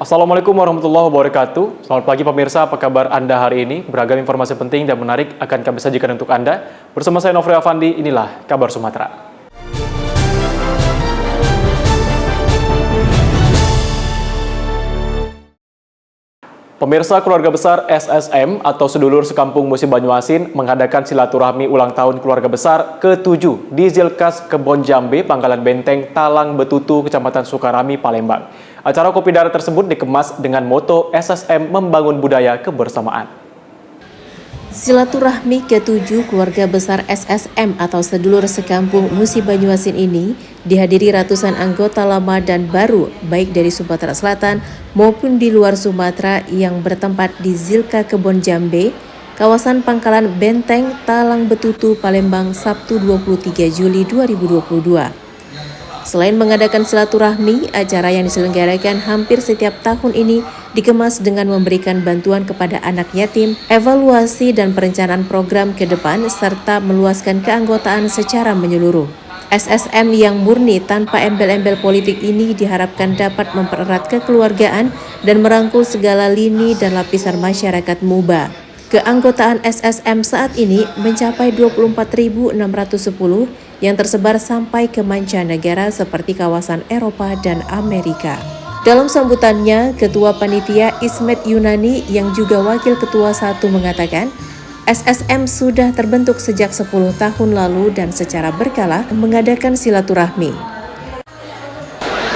Assalamualaikum warahmatullahi wabarakatuh. Selamat pagi pemirsa, apa kabar Anda hari ini? Beragam informasi penting dan menarik akan kami sajikan untuk Anda. Bersama saya Nofri Afandi, inilah Kabar Sumatera. Pemirsa, keluarga besar SSM atau Sedulur Sekampung Musi Banyuasin mengadakan silaturahmi ulang tahun keluarga besar ke-7 di Zilkas Kebon Jambe, Pangkalan Benteng, Talang Betutu, Kecamatan Sukarami, Palembang. Acara kopi darat tersebut dikemas dengan moto SSM Membangun Budaya Kebersamaan. Silaturahmi ke-7 keluarga besar SSM atau Sedulur Sekampung Musi Banyuasin ini dihadiri ratusan anggota lama dan baru baik dari Sumatera Selatan maupun di luar Sumatera yang bertempat di Zilka Kebon Jambe, kawasan Pangkalan Benteng, Talang Betutu, Palembang, Sabtu 23 Juli 2022. Selain mengadakan silaturahmi, acara yang diselenggarakan hampir setiap tahun ini dikemas dengan memberikan bantuan kepada anak yatim, evaluasi dan perencanaan program ke depan, serta meluaskan keanggotaan secara menyeluruh. SSM yang murni tanpa embel-embel politik ini diharapkan dapat mempererat kekeluargaan dan merangkul segala lini dan lapisan masyarakat Muba. Keanggotaan SSM saat ini mencapai 24.610 yang tersebar sampai ke mancanegara seperti kawasan Eropa dan Amerika. Dalam sambutannya, Ketua Panitia Ismet Yunani yang juga Wakil Ketua 1 mengatakan, SSM sudah terbentuk sejak 10 tahun lalu dan secara berkala mengadakan silaturahmi.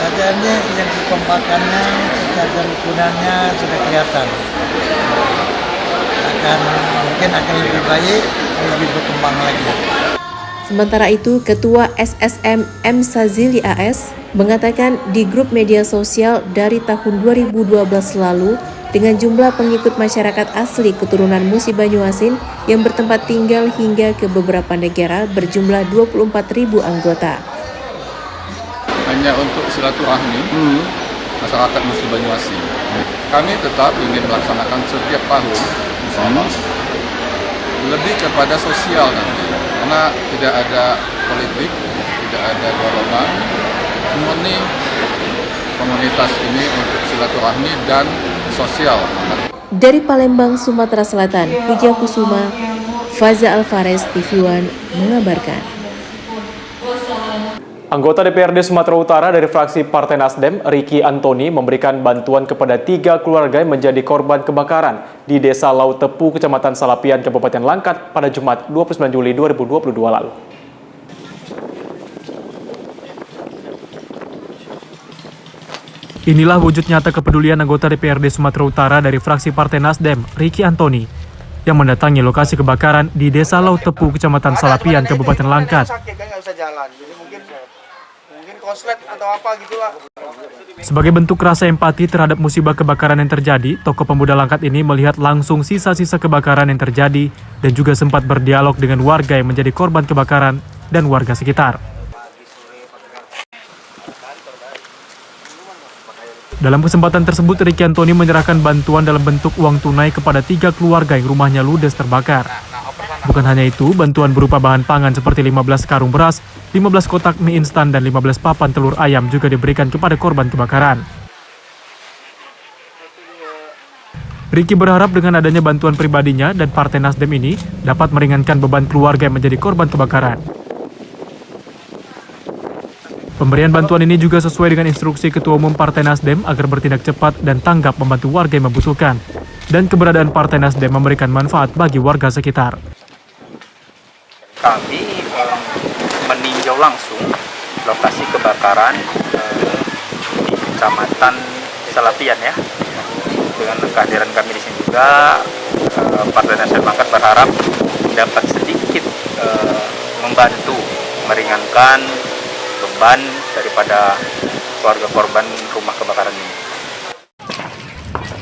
Adanya yang dikompakannya, secara rukunannya sudah kelihatan. Mungkin akan lebih baik, lebih berkembang lagi. Sementara itu, Ketua SSM M. Sazili AS mengatakan di grup media sosial dari tahun 2012 lalu dengan jumlah pengikut masyarakat asli keturunan Musi Banyuasin yang bertempat tinggal hingga ke beberapa negara berjumlah 24.000 anggota. Hanya untuk silaturahmi masyarakat Musi Banyuasin. Kami tetap ingin melaksanakan setiap tahun, insya lebih kepada sosial nanti, karena tidak ada politik, tidak ada golongan, murni komunitas ini untuk silaturahmi dan sosial. Dari Palembang, Sumatera Selatan, Puja Kusuma, Faza Alvarez, TV One mengabarkan. Anggota DPRD Sumatera Utara dari fraksi Partai Nasdem, Ricky Antoni, memberikan bantuan kepada 3 keluarga yang menjadi korban kebakaran di Desa Laut Tepu, Kecamatan Salapian, Kabupaten Langkat pada Jumat 29 Juli 2022 lalu. Inilah wujud nyata kepedulian anggota DPRD Sumatera Utara dari fraksi Partai Nasdem, Ricky Antoni, yang mendatangi lokasi kebakaran di Desa Laut Tepu, Kecamatan Salapian, Kabupaten Langkat. Sebagai bentuk rasa empati terhadap musibah kebakaran yang terjadi, tokoh pemuda Langkat ini melihat langsung sisa-sisa kebakaran yang terjadi dan juga sempat berdialog dengan warga yang menjadi korban kebakaran dan warga sekitar. Dalam kesempatan tersebut, Ricky Antoni menyerahkan bantuan dalam bentuk uang tunai kepada 3 keluarga yang rumahnya ludes terbakar. Bukan hanya itu, bantuan berupa bahan pangan seperti 15 karung beras, 15 kotak mie instan, dan 15 papan telur ayam juga diberikan kepada korban kebakaran. Ricky berharap dengan adanya bantuan pribadinya dan Partai Nasdem ini dapat meringankan beban keluarga yang menjadi korban kebakaran. Pemberian bantuan ini juga sesuai dengan instruksi Ketua Umum Partai Nasdem agar bertindak cepat dan tanggap membantu warga yang membutuhkan. Dan keberadaan Partai Nasdem memberikan manfaat bagi warga sekitar. Kami meninjau langsung lokasi kebakaran di Kecamatan Salapian ya. Dengan kehadiran kami di sini juga, Partai Nasdem Langkat berharap dapat sedikit membantu meringankan beban daripada keluarga korban rumah kebakaran ini.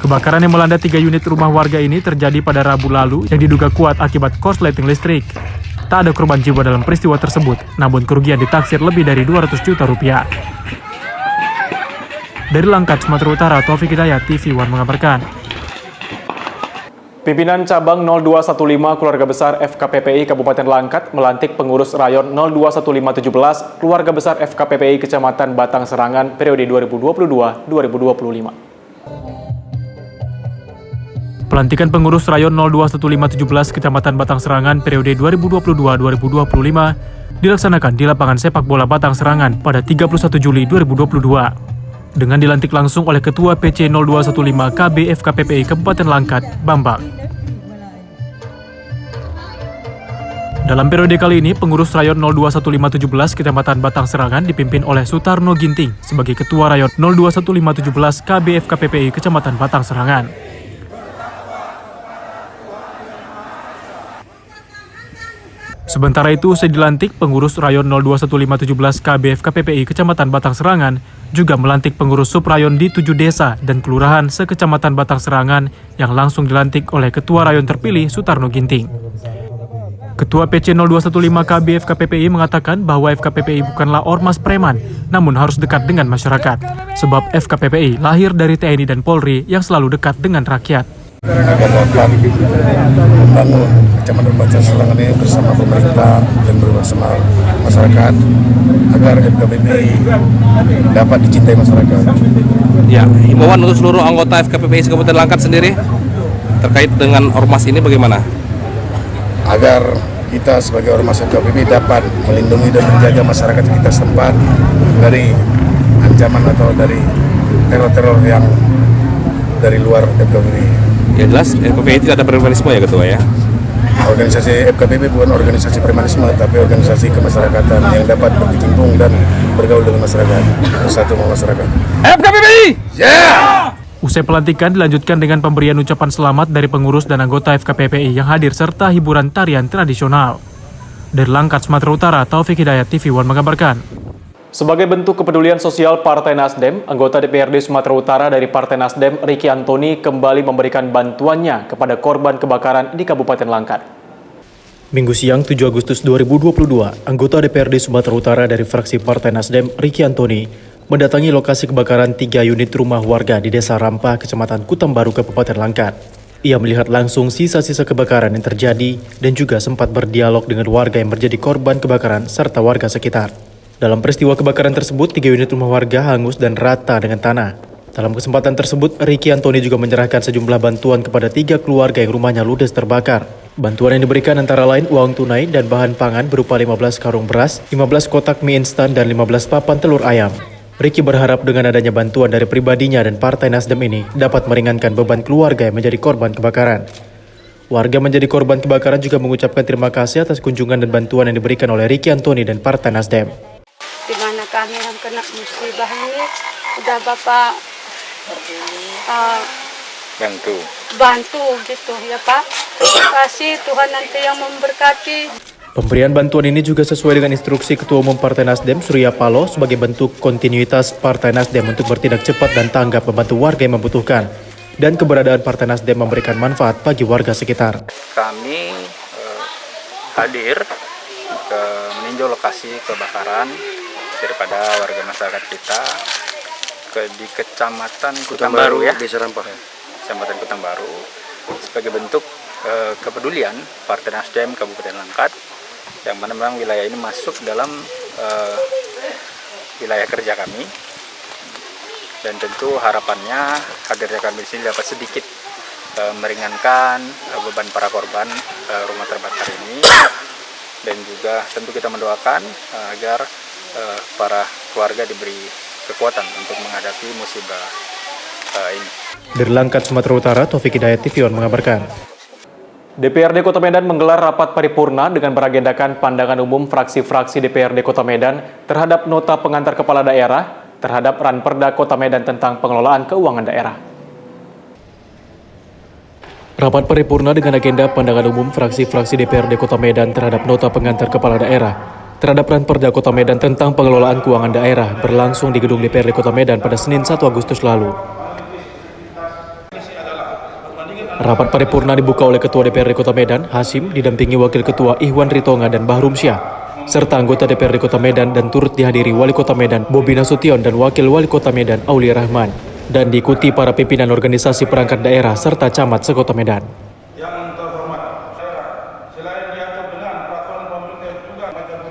Kebakaran yang melanda 3 unit rumah warga ini terjadi pada Rabu lalu yang diduga kuat akibat korsleting listrik. Tak ada korban jiwa dalam peristiwa tersebut, namun kerugian ditaksir lebih dari 200 juta rupiah. Dari Langkat, Sumatera Utara, Taufik Hidayat, TV One mengabarkan. Pimpinan Cabang 0215 Keluarga Besar FKPPI Kabupaten Langkat melantik pengurus rayon 021517 Keluarga Besar FKPPI Kecamatan Batang Serangan periode 2022-2025. Pelantikan pengurus Rayon 021517 Kecamatan Batang Serangan periode 2022-2025 dilaksanakan di lapangan sepak bola Batang Serangan pada 31 Juli 2022. Dengan dilantik langsung oleh Ketua PC 0215 KB FKPPI Kabupaten Langkat, Bambang. Dalam periode kali ini, pengurus Rayon 021517 Kecamatan Batang Serangan dipimpin oleh Sutarno Ginting sebagai Ketua Rayon 021517 KB FKPPI Kecamatan Batang Serangan. Sementara itu, usai dilantik, pengurus Rayon 021517 KB FKPPI Kecamatan Batang Serangan juga melantik pengurus Subrayon di 7 desa dan kelurahan sekecamatan Batang Serangan yang langsung dilantik oleh Ketua Rayon terpilih Sutarno Ginting. Ketua PC 0215 KB FKPPI mengatakan bahwa FKPPI bukanlah ormas preman, namun harus dekat dengan masyarakat. Sebab FKPPI lahir dari TNI dan Polri yang selalu dekat dengan rakyat. Agar dapat membangun Kecamatan Batang Serangan ini bersama pemerintah dan bersama masyarakat, agar FKPPI dapat dicintai masyarakat. Ya, himbauan untuk seluruh anggota FKPPI Kabupaten Langkat sendiri terkait dengan ormas ini bagaimana? Agar kita sebagai ormas FKPPI dapat melindungi dan menjaga masyarakat kita setempat dari ancaman atau dari teror-teror yang dari luar FKPPI. Ya jelas, FKPPI tidak ada premanisme ya Ketua ya? Organisasi FKPPI bukan organisasi premanisme, tapi organisasi kemasyarakatan yang dapat berkecimpung dan bergaul dengan masyarakat, bersatu dengan masyarakat. FKPPI! Ya! Usai pelantikan dilanjutkan dengan pemberian ucapan selamat dari pengurus dan anggota FKPPI yang hadir serta hiburan tarian tradisional. Dari Langkat, Sumatera Utara, Taufik Hidayat, TV One mengabarkan. Sebagai bentuk kepedulian sosial Partai Nasdem, anggota DPRD Sumatera Utara dari Partai Nasdem, Ricky Antoni, kembali memberikan bantuannya kepada korban kebakaran di Kabupaten Langkat. Minggu siang 7 Agustus 2022, anggota DPRD Sumatera Utara dari fraksi Partai Nasdem, Ricky Antoni, mendatangi lokasi kebakaran 3 unit rumah warga di Desa Rampah, Kecamatan Kutambaru, Kabupaten Langkat. Ia melihat langsung sisa-sisa kebakaran yang terjadi dan juga sempat berdialog dengan warga yang menjadi korban kebakaran serta warga sekitar. Dalam peristiwa kebakaran tersebut, 3 unit rumah warga hangus dan rata dengan tanah. Dalam kesempatan tersebut, Ricky Antoni juga menyerahkan sejumlah bantuan kepada 3 keluarga yang rumahnya ludes terbakar. Bantuan yang diberikan antara lain uang tunai dan bahan pangan berupa 15 karung beras, 15 kotak mie instan, dan 15 papan telur ayam. Ricky berharap dengan adanya bantuan dari pribadinya dan Partai Nasdem ini dapat meringankan beban keluarga yang menjadi korban kebakaran. Warga menjadi korban kebakaran juga mengucapkan terima kasih atas kunjungan dan bantuan yang diberikan oleh Ricky Antoni dan Partai Nasdem. Di mana kami yang kena musibah ini, udah Bapak bantu gitu ya Pak. Terima kasih, Tuhan nanti yang memberkati. Pemberian bantuan ini juga sesuai dengan instruksi Ketua Umum Partai Nasdem Surya Paloh sebagai bentuk kontinuitas Partai Nasdem untuk bertindak cepat dan tanggap membantu warga yang membutuhkan. Dan keberadaan Partai Nasdem memberikan manfaat bagi warga sekitar. Kami hadir ke meninjau lokasi kebakaran daripada warga masyarakat kita di Kecamatan Kutambaru ya, Desa Rampah, Kecamatan Kutambaru, sebagai bentuk kepedulian Partai Nasdem Kabupaten Langkat, yang mana memang wilayah ini masuk dalam wilayah kerja kami, dan tentu harapannya hadirnya kami di sini dapat sedikit meringankan beban para korban rumah terbakar ini, dan juga tentu kita mendoakan agar para keluarga diberi kekuatan untuk menghadapi musibah ini. Dari Langkat, Sumatera Utara, Taufik Hidayat, TV One mengabarkan. DPRD Kota Medan menggelar rapat paripurna dengan beragendakan pandangan umum fraksi-fraksi DPRD Kota Medan terhadap nota pengantar kepala daerah terhadap Ranperda Kota Medan tentang pengelolaan keuangan daerah. Rapat paripurna dengan agenda pandangan umum fraksi-fraksi DPRD Kota Medan terhadap nota pengantar kepala daerah terhadap Ranperda Kota Medan tentang pengelolaan keuangan daerah berlangsung di gedung DPRD Kota Medan pada Senin 1 Agustus lalu. Rapat paripurna dibuka oleh Ketua DPRD Kota Medan, Hasim, didampingi Wakil Ketua Ihwan Ritonga dan Bahrum Syah, serta anggota DPRD Kota Medan, dan turut dihadiri Wali Kota Medan, Bobi Nasution, dan Wakil Wali Kota Medan, Aulia Rahman, dan diikuti para pimpinan organisasi perangkat daerah serta camat sekota Medan.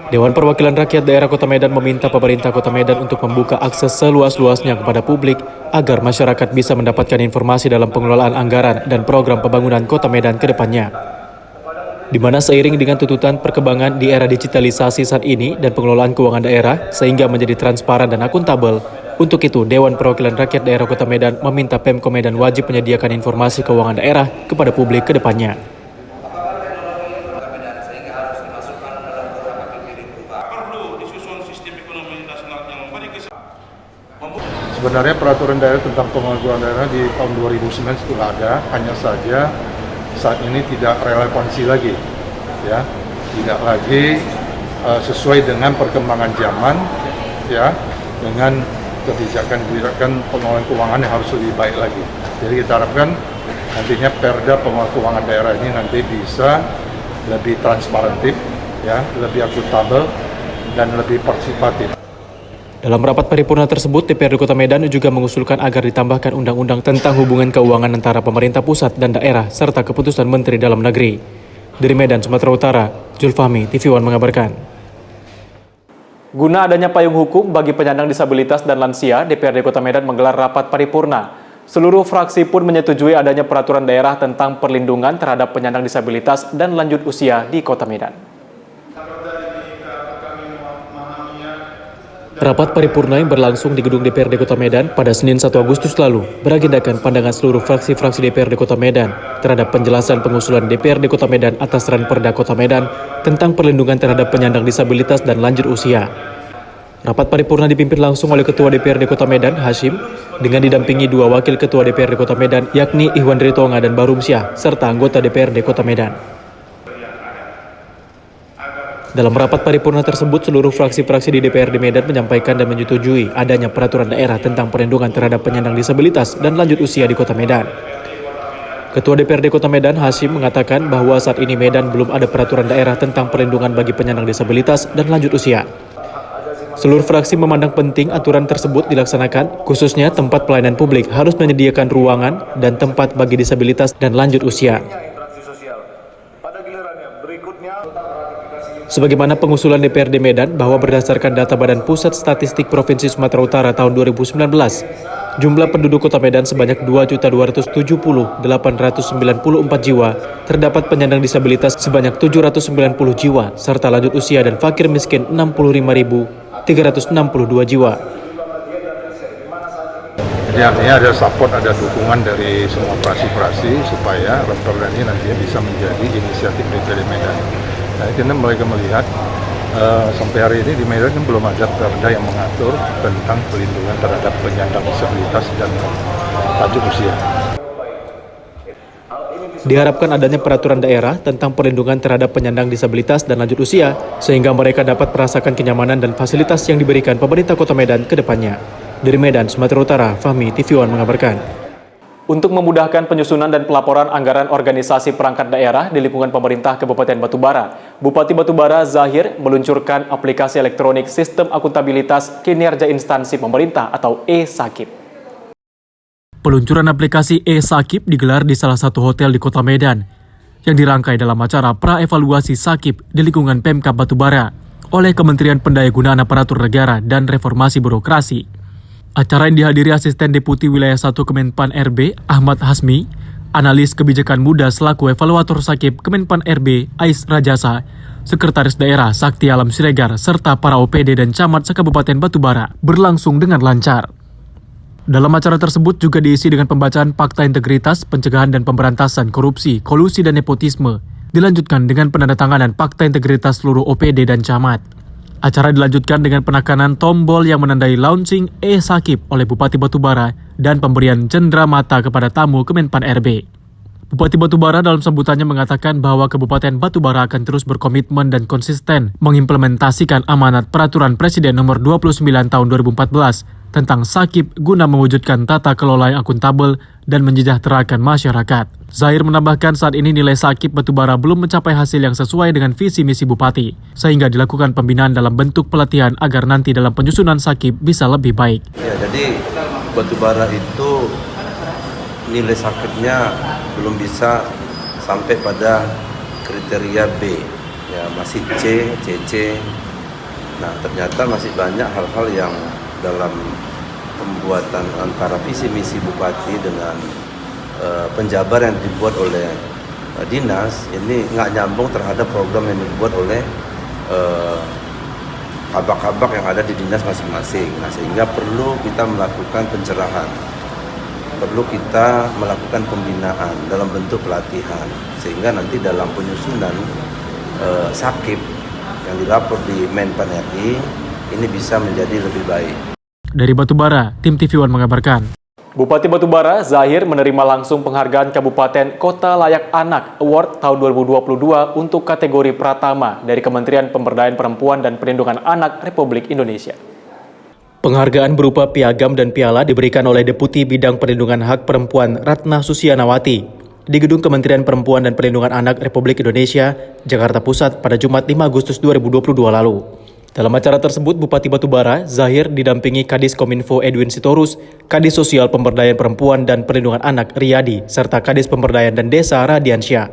Dewan Perwakilan Rakyat Daerah Kota Medan meminta pemerintah Kota Medan untuk membuka akses seluas-luasnya kepada publik agar masyarakat bisa mendapatkan informasi dalam pengelolaan anggaran dan program pembangunan Kota Medan ke depannya. Di mana seiring dengan tuntutan perkembangan di era digitalisasi saat ini dan pengelolaan keuangan daerah sehingga menjadi transparan dan akuntabel, untuk itu Dewan Perwakilan Rakyat Daerah Kota Medan meminta Pemko Medan wajib menyediakan informasi keuangan daerah kepada publik ke depannya. Sebenarnya peraturan daerah tentang pengelolaan daerah di tahun 2009 sudah ada, hanya saja saat ini tidak relevansi lagi, ya, tidak lagi sesuai dengan perkembangan zaman, ya, dengan kebijakan pengelolaan keuangan yang harus lebih baik lagi. Jadi kita harapkan nantinya Perda pengelolaan keuangan daerah ini nanti bisa lebih transparantif, ya, lebih akuntabel dan lebih partisipatif. Dalam rapat paripurna tersebut, DPRD Kota Medan juga mengusulkan agar ditambahkan undang-undang tentang hubungan keuangan antara pemerintah pusat dan daerah serta keputusan Menteri Dalam Negeri. Dari Medan, Sumatera Utara, Julfahmi, TV One mengabarkan. Guna adanya payung hukum bagi penyandang disabilitas dan lansia, DPRD Kota Medan menggelar rapat paripurna. Seluruh fraksi pun menyetujui adanya peraturan daerah tentang perlindungan terhadap penyandang disabilitas dan lanjut usia di Kota Medan. Rapat paripurna yang berlangsung di gedung DPRD Kota Medan pada Senin 1 Agustus lalu beragendakan pandangan seluruh fraksi-fraksi DPRD Kota Medan terhadap penjelasan pengusulan DPRD Kota Medan atas Ranperda Kota Medan tentang perlindungan terhadap penyandang disabilitas dan lanjut usia. Rapat paripurna dipimpin langsung oleh Ketua DPRD Kota Medan, Hashim, dengan didampingi dua Wakil Ketua DPRD Kota Medan, yakni Ihwan Ritonga dan Barumsyah, serta anggota DPRD Kota Medan. Dalam rapat paripurna tersebut, seluruh fraksi-fraksi di DPRD Medan menyampaikan dan menyetujui adanya peraturan daerah tentang perlindungan terhadap penyandang disabilitas dan lanjut usia di Kota Medan. Ketua DPRD Kota Medan, Hashim, mengatakan bahwa saat ini Medan belum ada peraturan daerah tentang perlindungan bagi penyandang disabilitas dan lanjut usia. Seluruh fraksi memandang penting aturan tersebut dilaksanakan, khususnya tempat pelayanan publik harus menyediakan ruangan dan tempat bagi disabilitas dan lanjut usia. Sebagaimana pengusulan DPRD Medan bahwa berdasarkan data Badan Pusat Statistik Provinsi Sumatera Utara tahun 2019, jumlah penduduk Kota Medan sebanyak 2.270.894 jiwa, terdapat penyandang disabilitas sebanyak 790 jiwa, serta lanjut usia dan fakir miskin 65.362 jiwa. Jadi artinya ada support, ada dukungan dari semua fraksi-fraksi supaya Ranperda ini nantinya bisa menjadi inisiatif DPRD Medan. Nah, kita mereka melihat sampai hari ini di Medan kan belum ada perda yang mengatur tentang perlindungan terhadap penyandang disabilitas dan lanjut usia. Diharapkan adanya peraturan daerah tentang perlindungan terhadap penyandang disabilitas dan lanjut usia, sehingga mereka dapat merasakan kenyamanan dan fasilitas yang diberikan pemerintah Kota Medan ke depannya. Dari Medan, Sumatera Utara, Fahmi, TV One mengabarkan. Untuk memudahkan penyusunan dan pelaporan anggaran organisasi perangkat daerah di lingkungan pemerintah Kabupaten Batubara, Bupati Batubara Zahir meluncurkan aplikasi elektronik Sistem Akuntabilitas Kinerja Instansi Pemerintah atau e-Sakip. Peluncuran aplikasi e-Sakip digelar di salah satu hotel di Kota Medan yang dirangkai dalam acara pra-evaluasi Sakip di lingkungan Pemkab Batubara oleh Kementerian Pendayagunaan Aparatur Negara dan Reformasi Birokrasi. Acara yang dihadiri Asisten Deputi Wilayah 1 Kemenpan RB, Ahmad Hasmi, Analis Kebijakan Muda selaku Evaluator Sakip Kemenpan RB, Ais Rajasa, Sekretaris Daerah Sakti Alam Siregar, serta para OPD dan Camat se-Kabupaten Batubara berlangsung dengan lancar. Dalam acara tersebut juga diisi dengan pembacaan Fakta Integritas, Pencegahan dan Pemberantasan Korupsi, Kolusi dan Nepotisme, dilanjutkan dengan penandatanganan Fakta Integritas seluruh OPD dan Camat. Acara dilanjutkan dengan penekanan tombol yang menandai launching e-Sakip oleh Bupati Batubara dan pemberian cendera mata kepada tamu Kemenpan RB. Bupati Batubara dalam sambutannya mengatakan bahwa Kabupaten Batubara akan terus berkomitmen dan konsisten mengimplementasikan amanat Peraturan Presiden Nomor 29 Tahun 2014 tentang Sakip guna mewujudkan tata kelola yang akuntabel dan mensejahterakan masyarakat. Zahir menambahkan saat ini nilai Sakip Batubara belum mencapai hasil yang sesuai dengan visi misi Bupati, sehingga dilakukan pembinaan dalam bentuk pelatihan agar nanti dalam penyusunan Sakip bisa lebih baik. Ya, jadi Batubara itu nilai Sakipnya belum bisa sampai pada kriteria B, ya masih C, CC, Nah, ternyata masih banyak hal-hal yang dalam pembuatan antara visi misi bupati dengan penjabar yang dibuat oleh dinas ini nggak nyambung terhadap program yang dibuat oleh kabak-kabak yang ada di dinas masing-masing. Nah, sehingga perlu kita melakukan pencerahan, perlu kita melakukan pembinaan dalam bentuk pelatihan, sehingga nanti dalam penyusunan sakip yang dilapor di Menpan RI ini bisa menjadi lebih baik. Dari Batubara, tim TV One mengabarkan. Bupati Batubara, Zahir, menerima langsung penghargaan Kabupaten Kota Layak Anak Award tahun 2022 untuk kategori Pratama dari Kementerian Pemberdayaan Perempuan dan Perlindungan Anak Republik Indonesia. Penghargaan berupa piagam dan piala diberikan oleh Deputi Bidang Perlindungan Hak Perempuan Ratna Susianawati di Gedung Kementerian Perempuan dan Perlindungan Anak Republik Indonesia, Jakarta Pusat pada Jumat 5 Agustus 2022 lalu. Dalam acara tersebut, Bupati Batubara, Zahir, didampingi Kadis Kominfo Edwin Sitorus, Kadis Sosial Pemberdayaan Perempuan dan Perlindungan Anak Riyadi, serta Kadis Pemberdayaan dan Desa Radiansyah.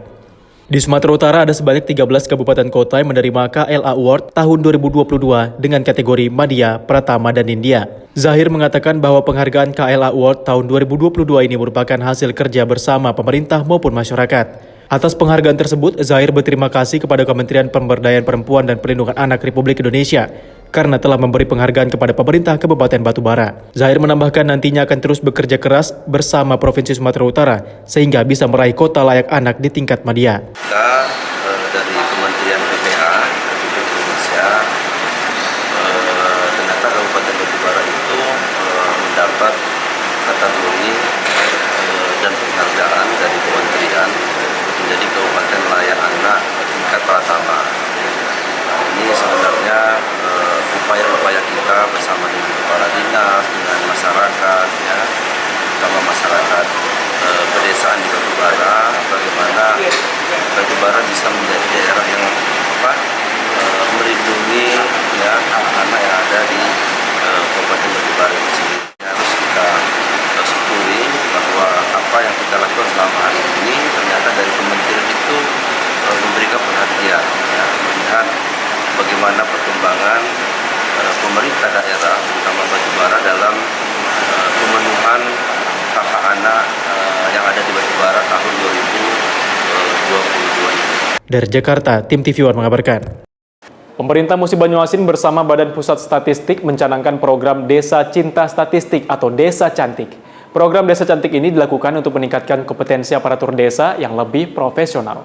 Di Sumatera Utara ada sebanyak 13 kabupaten kota yang menerima KLA Award tahun 2022 dengan kategori Madya, Pratama, dan Nindya. Zahir mengatakan bahwa penghargaan KLA Award tahun 2022 ini merupakan hasil kerja bersama pemerintah maupun masyarakat. Atas penghargaan tersebut, Zahir berterima kasih kepada Kementerian Pemberdayaan Perempuan dan Perlindungan Anak Republik Indonesia karena telah memberi penghargaan kepada pemerintah Kabupaten Batubara. Zahir menambahkan nantinya akan terus bekerja keras bersama Provinsi Sumatera Utara sehingga bisa meraih kota layak anak di tingkat madya. Kita dari Kementerian PPA Republik Indonesia ternyata Kabupaten Batubara itu mendapat kategori dan penghargaan dari kementerian menjadi Kabupaten Layak Anak tingkat Pratama. Nah, ini sebenarnya upaya-upaya kita bersama dengan kepala dinas, dengan masyarakat, ya, terutama masyarakat pedesaan di Batubara, bagaimana Batubara bisa menjadi daerah yang melindungi ya anak-anak yang ada di Kabupaten Batubara itu sendiri. Harus kita syukuri bahwa apa yang kita lakukan selama hari ini ternyata dari kementerian itu memberikan perhatian, ya, melihat bagaimana perkembangan pemerintah daerah, terutama Batubara dalam pemenuhan hak anak yang ada di Batubara tahun 2022 ini. Dari Jakarta, tim TV One mengabarkan. Pemerintah Musi Banyuasin bersama Badan Pusat Statistik mencanangkan program Desa Cinta Statistik atau Desa Cantik. Program Desa Cantik ini dilakukan untuk meningkatkan kompetensi aparatur desa yang lebih profesional.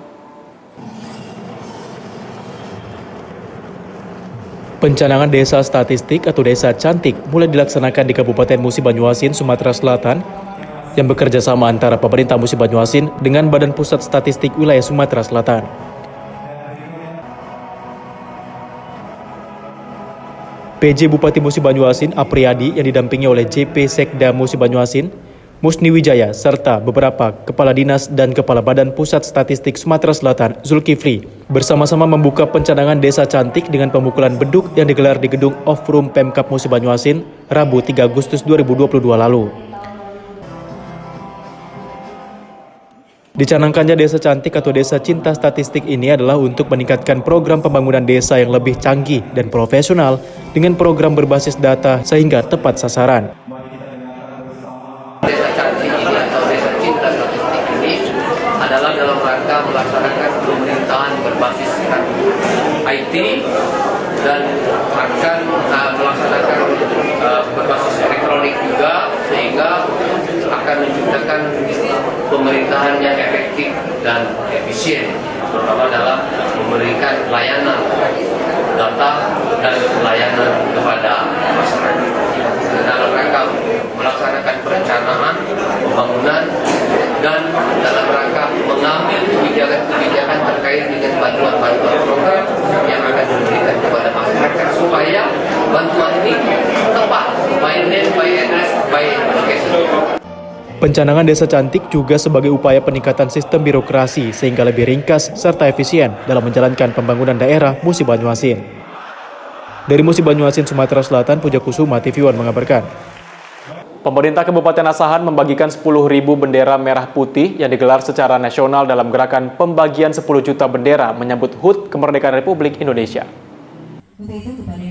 Pencanangan Desa Statistik atau Desa Cantik mulai dilaksanakan di Kabupaten Musi Banyuasin, Sumatera Selatan yang bekerja sama antara pemerintah Musi Banyuasin dengan Badan Pusat Statistik Wilayah Sumatera Selatan. PJ Bupati Musi Banyuasin Apriyadi yang didampingi oleh JP Sekda Musi Banyuasin, Musni Wijaya, serta beberapa Kepala Dinas dan Kepala Badan Pusat Statistik Sumatera Selatan, Zulkifli, bersama-sama membuka pencanangan Desa Cantik dengan pemukulan beduk yang digelar di Gedung Off-Room Pemkab Musi Banyuasin, Rabu 3 Agustus 2022 lalu. Dicanangkannya Desa Cantik atau Desa Cinta Statistik ini adalah untuk meningkatkan program pembangunan desa yang lebih canggih dan profesional dengan program berbasis data sehingga tepat sasaran. Desa Cantik ini atau Desa Cinta Statistik ini adalah dalam rangka melaksanakan pemerintahan berbasis IT dan akan melaksanakan berbasis elektronik juga, sehingga akan menciptakan pemerintahan yang efektif dan efisien, terutama dalam memberikan layanan data dan layanan kepada masyarakat. Dalam rangka melaksanakan perencanaan pembangunan dan dalam rangka mengambil kebijakan-kebijakan terkait dengan bantuan-bantuan program yang akan diberikan kepada masyarakat supaya bantuan ini tepat by name, by address, by location. Pencanangan Desa Cantik juga sebagai upaya peningkatan sistem birokrasi sehingga lebih ringkas serta efisien dalam menjalankan pembangunan daerah Musi Banyuasin. Dari Musi Banyuasin, Sumatera Selatan, Puja Kusuma, TV One mengabarkan. Pemerintah Kabupaten Asahan membagikan 10.000 bendera merah putih yang digelar secara nasional dalam gerakan pembagian 10 juta bendera menyambut HUT Kemerdekaan Republik Indonesia.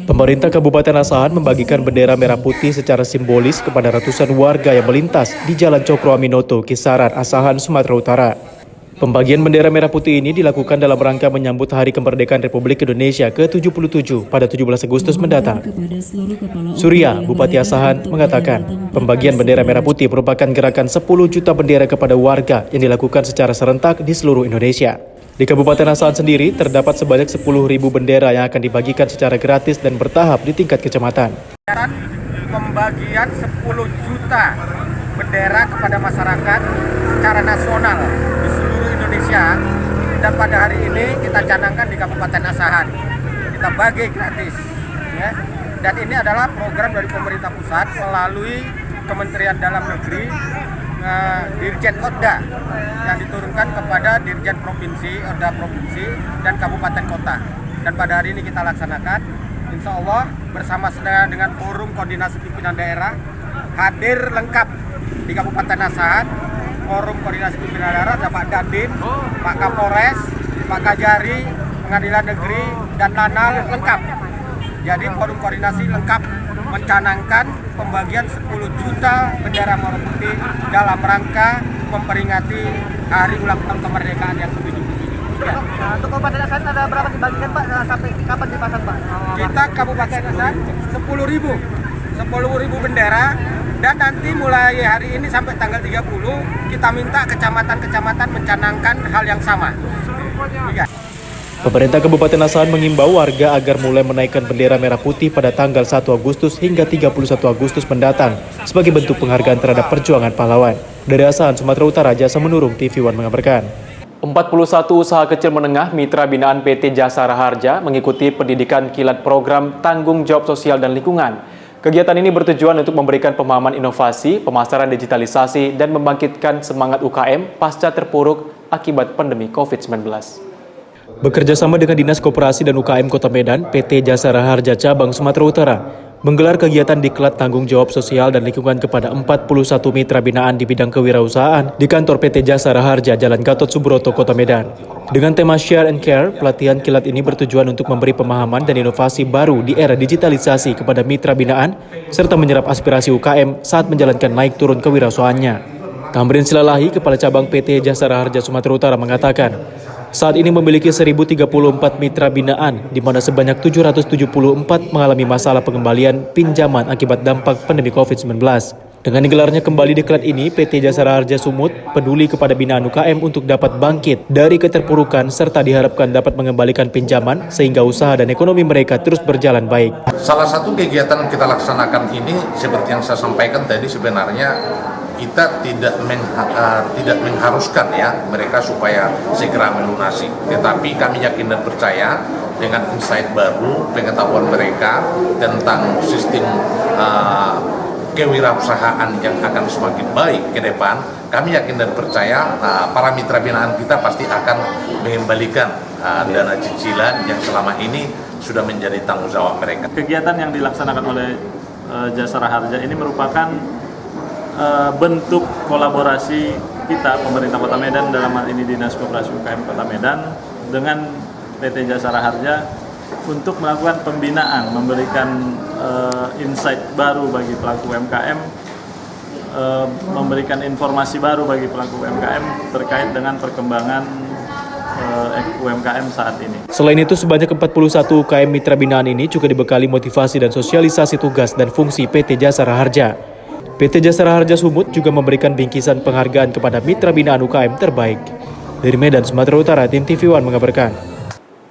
Pemerintah Kabupaten Asahan membagikan bendera merah putih secara simbolis kepada ratusan warga yang melintas di Jalan Cokro Aminoto, Kisaran, Asahan, Sumatera Utara. Pembagian bendera merah putih ini dilakukan dalam rangka menyambut Hari Kemerdekaan Republik Indonesia ke-77 pada 17 Agustus mendatang. Surya, Bupati Asahan, mengatakan pembagian bendera merah putih merupakan gerakan 10 juta bendera kepada warga yang dilakukan secara serentak di seluruh Indonesia. Di Kabupaten Asahan sendiri terdapat sebanyak 10.000 bendera yang akan dibagikan secara gratis dan bertahap di tingkat kecamatan. Pembagian 10 juta bendera kepada masyarakat secara nasional di seluruh Indonesia, dan pada hari ini kita canangkan di Kabupaten Asahan. Kita bagi gratis, ya. Dan ini adalah program dari pemerintah pusat melalui Kementerian Dalam Negeri, Dirjen Odda yang diturunkan kepada Dirjen Provinsi, Odda Provinsi dan Kabupaten Kota. Dan pada hari ini kita laksanakan, insya Allah bersama dengan Forum Koordinasi Pimpinan Daerah hadir lengkap di Kabupaten Asahan. Forum Koordinasi Pimpinan Daerah ada Pak Dandim, Pak Kapolres, Pak Kajari, Pengadilan Negeri, dan Lanal lengkap. Jadi forum koordinasi lengkap mencanangkan pembagian 10 juta bendera merah putih dalam rangka memperingati Hari Ulang Tahun Kemerdekaan yang ke-77. Ya. Untuk Kabupaten Asahan ada berapa dibagikan Pak? Sampai kapan dipasang Pak? Kita Kabupaten Asahan 10.000 bendera, dan nanti mulai hari ini sampai tanggal 30 kita minta kecamatan-kecamatan mencanangkan hal yang sama. Ya. Pemerintah Kabupaten Asahan mengimbau warga agar mulai menaikkan bendera merah putih pada tanggal 1 Agustus hingga 31 Agustus mendatang sebagai bentuk penghargaan terhadap perjuangan pahlawan. Dari Asahan, Sumatera Utara, Jasa Menurung, TV One mengabarkan. 41 usaha kecil menengah mitra binaan PT Jasa Raharja mengikuti pendidikan kilat program Tanggung Jawab Sosial dan Lingkungan. Kegiatan ini bertujuan untuk memberikan pemahaman inovasi, pemasaran digitalisasi, dan membangkitkan semangat UKM pasca terpuruk akibat pandemi COVID-19. Bekerja sama dengan Dinas Koperasi dan UKM Kota Medan, PT Jasa Raharja Cabang Sumatera Utara menggelar kegiatan diklat tanggung jawab sosial dan lingkungan kepada 41 mitra binaan di bidang kewirausahaan di kantor PT Jasa Raharja Jalan Gatot Subroto, Kota Medan. Dengan tema Share and Care, pelatihan kilat ini bertujuan untuk memberi pemahaman dan inovasi baru di era digitalisasi kepada mitra binaan serta menyerap aspirasi UKM saat menjalankan naik turun kewirausahaannya. Tamrin Silalahi, Kepala Cabang PT Jasa Raharja Sumatera Utara mengatakan, saat ini memiliki 1.034 mitra binaan, di mana sebanyak 774 mengalami masalah pengembalian pinjaman akibat dampak pandemi COVID-19. Dengan digelarnya kembali diklat ini, PT Jasa Raharja Sumut peduli kepada binaan UKM untuk dapat bangkit dari keterpurukan serta diharapkan dapat mengembalikan pinjaman sehingga usaha dan ekonomi mereka terus berjalan baik. Salah satu kegiatan yang kita laksanakan ini, seperti yang saya sampaikan tadi, sebenarnya kita tidak mengharuskan ya mereka supaya segera melunasi, tetapi kami yakin dan percaya dengan insight baru, pengetahuan mereka tentang sistem kewirausahaan yang akan semakin baik ke depan, kami yakin dan percaya para mitra binaan kita pasti akan mengembalikan dana cicilan yang selama ini sudah menjadi tanggung jawab mereka. Kegiatan yang dilaksanakan oleh Jasa Raharja ini merupakan bentuk kolaborasi kita, pemerintah Kota Medan, dalam hal ini Dinas Koperasi UKM Kota Medan, dengan PT Jasa Raharja untuk melakukan pembinaan, memberikan insight baru bagi pelaku UMKM, memberikan informasi baru bagi pelaku UMKM terkait dengan perkembangan UMKM saat ini. Selain itu, sebanyak 41 UKM mitra binaan ini juga dibekali motivasi dan sosialisasi tugas dan fungsi PT Jasa Raharja. PT Jasa Raharja Sumut juga memberikan bingkisan penghargaan kepada mitra binaan UKM terbaik. Dari Medan, Sumatera Utara, tim TV One mengabarkan.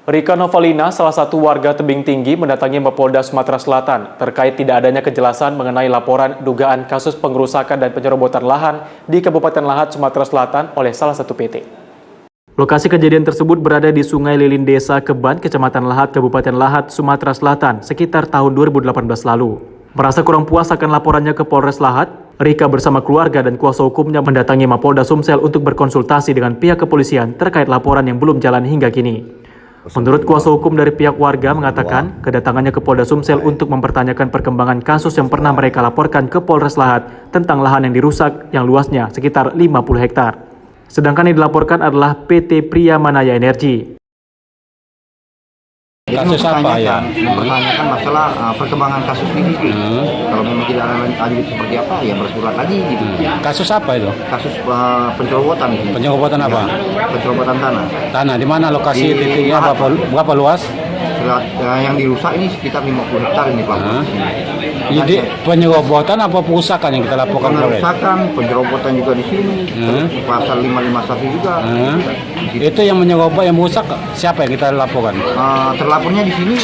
Rika Novalina, salah satu warga Tebing Tinggi, mendatangi Mapolda Sumatera Selatan terkait tidak adanya kejelasan mengenai laporan dugaan kasus pengerusakan dan penyerobotan lahan di Kabupaten Lahat, Sumatera Selatan oleh salah satu PT. Lokasi kejadian tersebut berada di Sungai Lilin Desa Keban, Kecamatan Lahat, Kabupaten Lahat, Sumatera Selatan, sekitar tahun 2018 lalu. Merasa kurang puas akan laporannya ke Polres Lahat, Rika bersama keluarga dan kuasa hukumnya mendatangi Mapolda Sumsel untuk berkonsultasi dengan pihak kepolisian terkait laporan yang belum jalan hingga kini. Menurut kuasa hukum dari pihak warga mengatakan, kedatangannya ke Polda Sumsel untuk mempertanyakan perkembangan kasus yang pernah mereka laporkan ke Polres Lahat tentang lahan yang dirusak yang luasnya sekitar 50 hektar. Sedangkan yang dilaporkan adalah PT Priya Manaya Energi. Kasus apa ya? Mempertanyakan masalah perkembangan kasus ini. Kalau memang tidak lanjut seperti apa, ya bersurat lagi gitu. Kasus apa itu? Kasus pencerobotan. Pencerobotan apa? Pencerobotan tanah. Tanah di mana lokasi titiknya? Berapa luas? Yang dirusak ini sekitar 50 hektar ini Pak. Jadi penyerobotan apa perusakan yang kita laporkan? Pengerusakan, pencerobotan juga di sini. Terus pasal 551 juga. Itu yang menyerobot, yang merusak siapa yang kita laporkan? Terlapornya di sini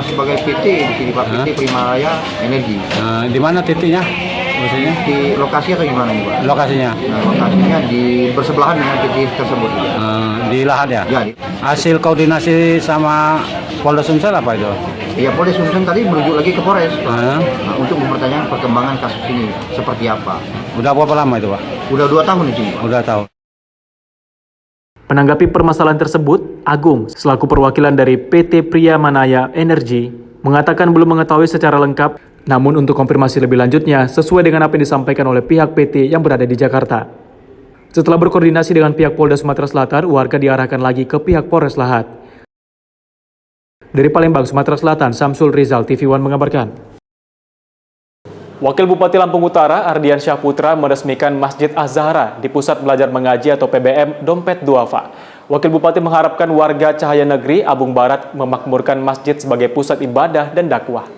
sebagai PT di sini Pak, PT Primaraya Energi. Di mana titiknya? Maksudnya? Di lokasi atau gimana nih Pak? Lokasinya? Lokasinya di bersebelahan dengan PT tersebut. Di lahan ya? Ya. Hasil koordinasi sama Polda Sumsel apa itu? Iya, Polda Sumsel tadi merujuk lagi ke Polres Pak, untuk mempertanyakan perkembangan kasus ini seperti apa. Udah berapa lama itu Pak? Udah 2 tahun di sini Pak. Udah tahun. Menanggapi permasalahan tersebut, Agung, selaku perwakilan dari PT Priamanaya Energi, mengatakan belum mengetahui secara lengkap, namun untuk konfirmasi lebih lanjutnya, sesuai dengan apa yang disampaikan oleh pihak PT yang berada di Jakarta. Setelah berkoordinasi dengan pihak Polda Sumatera Selatan, warga diarahkan lagi ke pihak Polres Lahat. Dari Palembang, Sumatera Selatan, Samsul Rizal, TV One mengabarkan. Wakil Bupati Lampung Utara, Ardian Syahputra, meresmikan Masjid Az-Zahra di Pusat Belajar Mengaji atau PBM Dompet Duafa. Wakil Bupati mengharapkan warga Cahaya Negeri, Abung Barat memakmurkan masjid sebagai pusat ibadah dan dakwah.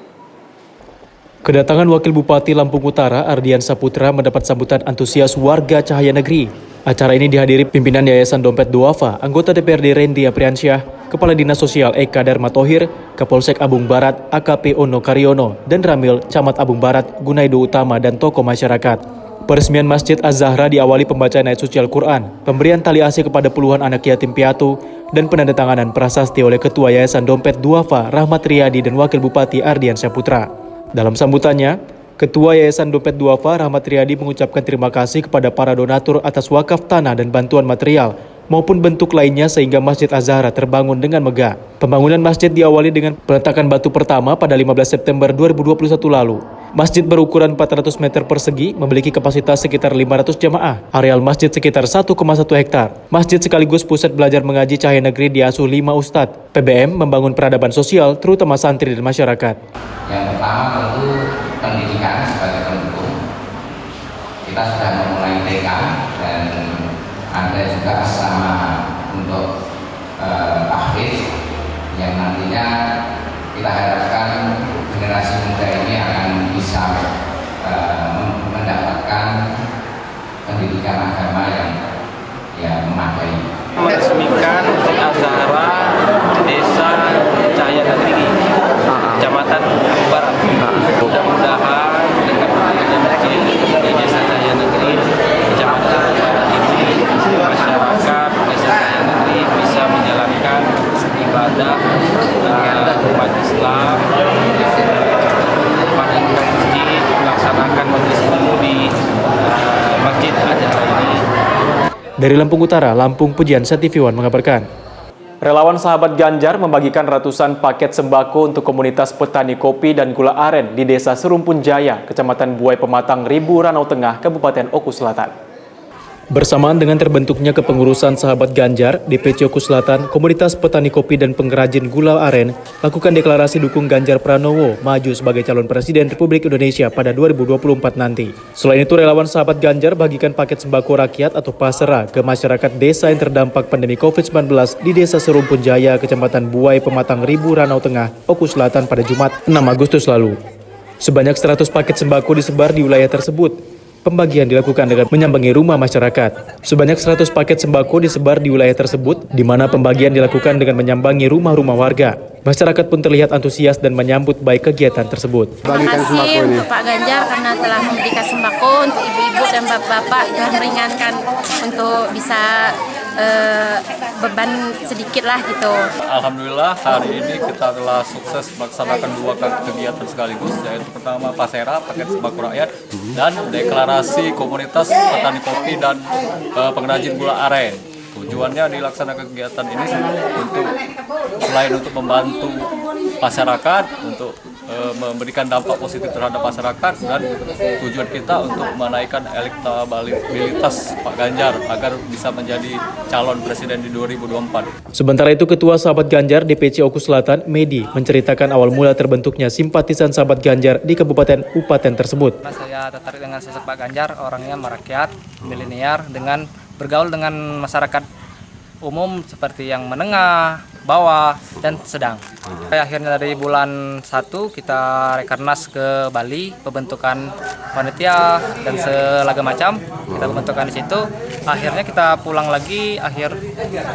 Kedatangan Wakil Bupati Lampung Utara, Ardian Saputra, mendapat sambutan antusias warga Cahaya Negeri. Acara ini dihadiri pimpinan Yayasan Dompet Duafa, anggota DPRD Rendi Apriansyah, Kepala Dinas Sosial Eka Darmatohir, Kapolsek Abung Barat, AKP Ono Karyono, dan Ramil, Camat Abung Barat, Gunaido Utama, dan tokoh masyarakat. Peresmian Masjid Az-Zahra diawali pembacaan ayat suci Al-Quran, pemberian tali asih kepada puluhan anak yatim piatu, dan penandatanganan prasasti oleh Ketua Yayasan Dompet Duafa, Rahmat Riyadi, dan Wakil Bupati Ardian Syahputra. Dalam sambutannya, Ketua Yayasan Dompet Duafa, Rahmat Riyadi, mengucapkan terima kasih kepada para donatur atas wakaf tanah dan bantuan material maupun bentuk lainnya sehingga Masjid Az-Zahra terbangun dengan megah. Pembangunan masjid diawali dengan peletakan batu pertama pada 15 September 2021 lalu. Masjid berukuran 400 meter persegi, memiliki kapasitas sekitar 500 jamaah. Areal masjid sekitar 1,1 hektar. Masjid sekaligus pusat belajar mengaji Cahaya Negeri diasuh 5 ustadz. PBM membangun peradaban sosial, terutama santri dan masyarakat. Yang pertama tentu pendidikan sebagai pendukung. Kita sudah memulai TK dan ada juga asrama untuk tahfiz yang nantinya kita harapkan generasi muda ini akan bisa mendapatkan pendidikan agama yang memadai. Meresmikan Az-Zahra Desa Cahaya Negeri, Kecamatan Barat. Mudah-mudahan dengan adanya masjid di Desa Cahaya Negeri, Kecamatan Barat ini, masyarakat Desa Cahaya Negeri bisa menjalankan ibadah umat Islam, mendirikan masjid, melaksanakan majelis ilmu di Masjid Az-Zahra ini. Dari Lampung Utara, Lampung, Pujiansa, TV One mengabarkan. Relawan Sahabat Ganjar membagikan ratusan paket sembako untuk komunitas petani kopi dan gula aren di Desa Serumpun Jaya, Kecamatan Buai Pematang, Ribu, Ranau Tengah, Kabupaten Oku Selatan. Bersamaan dengan terbentuknya kepengurusan Sahabat Ganjar, DPC Oku Selatan, komunitas petani kopi dan pengrajin gula aren lakukan deklarasi dukung Ganjar Pranowo maju sebagai calon presiden Republik Indonesia pada 2024 nanti. Selain itu, relawan Sahabat Ganjar bagikan paket sembako rakyat atau pasera ke masyarakat desa yang terdampak pandemi COVID-19 di Desa Serumpun Jaya, Kecamatan Buai Pematang, Ribu, Ranau Tengah, Oku Selatan pada Jumat 6 Agustus lalu. Sebanyak 100 paket sembako disebar di wilayah tersebut. Pembagian dilakukan dengan menyambangi rumah masyarakat. Sebanyak 100 paket sembako disebar di wilayah tersebut, di mana pembagian dilakukan dengan menyambangi rumah-rumah warga. Masyarakat pun terlihat antusias dan menyambut baik kegiatan tersebut. Terima kasih untuk Pak Ganjar karena telah memberikan sembako untuk ibu-ibu dan bapak-bapak dan meringankan untuk bisa beban sedikit lah gitu. Alhamdulillah hari ini kita telah sukses melaksanakan 2 kegiatan sekaligus, yaitu pertama pasera paket sembako rakyat dan deklarasi komunitas petani kopi dan pengrajin gula aren. Tujuannya dilaksanakan kegiatan ini untuk selain untuk membantu masyarakat untuk memberikan dampak positif terhadap masyarakat, dan tujuan kita untuk menaikkan elektabilitas Pak Ganjar agar bisa menjadi calon presiden di 2024. Sementara itu, Ketua Sahabat Ganjar DPC Oku Selatan, Medi, menceritakan awal mula terbentuknya simpatisan Sahabat Ganjar di Kabupaten Upaten tersebut. Saya tertarik dengan sosok Pak Ganjar, orangnya merakyat, milenial, dengan bergaul dengan masyarakat umum seperti yang menengah, bawah, dan sedang. Akhirnya dari bulan 1 kita rekernas ke Bali, pembentukan panitia dan selagam macam. Kita pembentukan di situ. Akhirnya kita pulang lagi akhir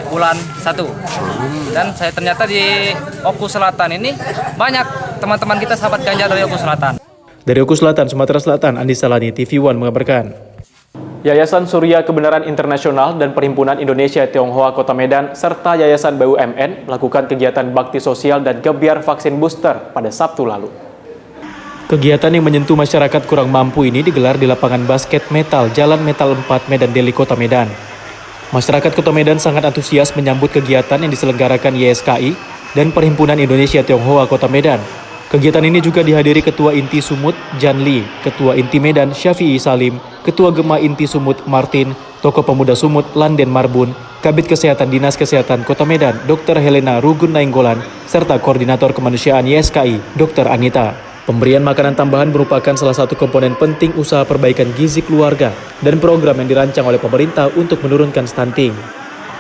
bulan 1. Dan saya ternyata di Oku Selatan ini banyak teman-teman kita sahabat Ganjar dari Oku Selatan. Dari Oku Selatan, Sumatera Selatan, Andi Salani, TV One mengabarkan. Yayasan Surya Kebenaran Internasional dan Perhimpunan Indonesia Tionghoa Kota Medan serta Yayasan BUMN melakukan kegiatan bakti sosial dan gebiar vaksin booster pada Sabtu lalu. Kegiatan yang menyentuh masyarakat kurang mampu ini digelar di lapangan basket metal Jalan Metal 4 Medan Deli Kota Medan. Masyarakat Kota Medan sangat antusias menyambut kegiatan yang diselenggarakan YSKI dan Perhimpunan Indonesia Tionghoa Kota Medan. Kegiatan ini juga dihadiri Ketua Inti Sumut Jan Lee, Ketua Inti Medan Syafi'i Salim, Ketua Gema Inti Sumut Martin, Tokoh Pemuda Sumut Landen Marbun, Kabid Kesehatan Dinas Kesehatan Kota Medan Dr. Helena Rugun Nainggolan, serta Koordinator Kemanusiaan YSKI Dr. Anita. Pemberian makanan tambahan merupakan salah satu komponen penting usaha perbaikan gizi keluarga dan program yang dirancang oleh pemerintah untuk menurunkan stunting.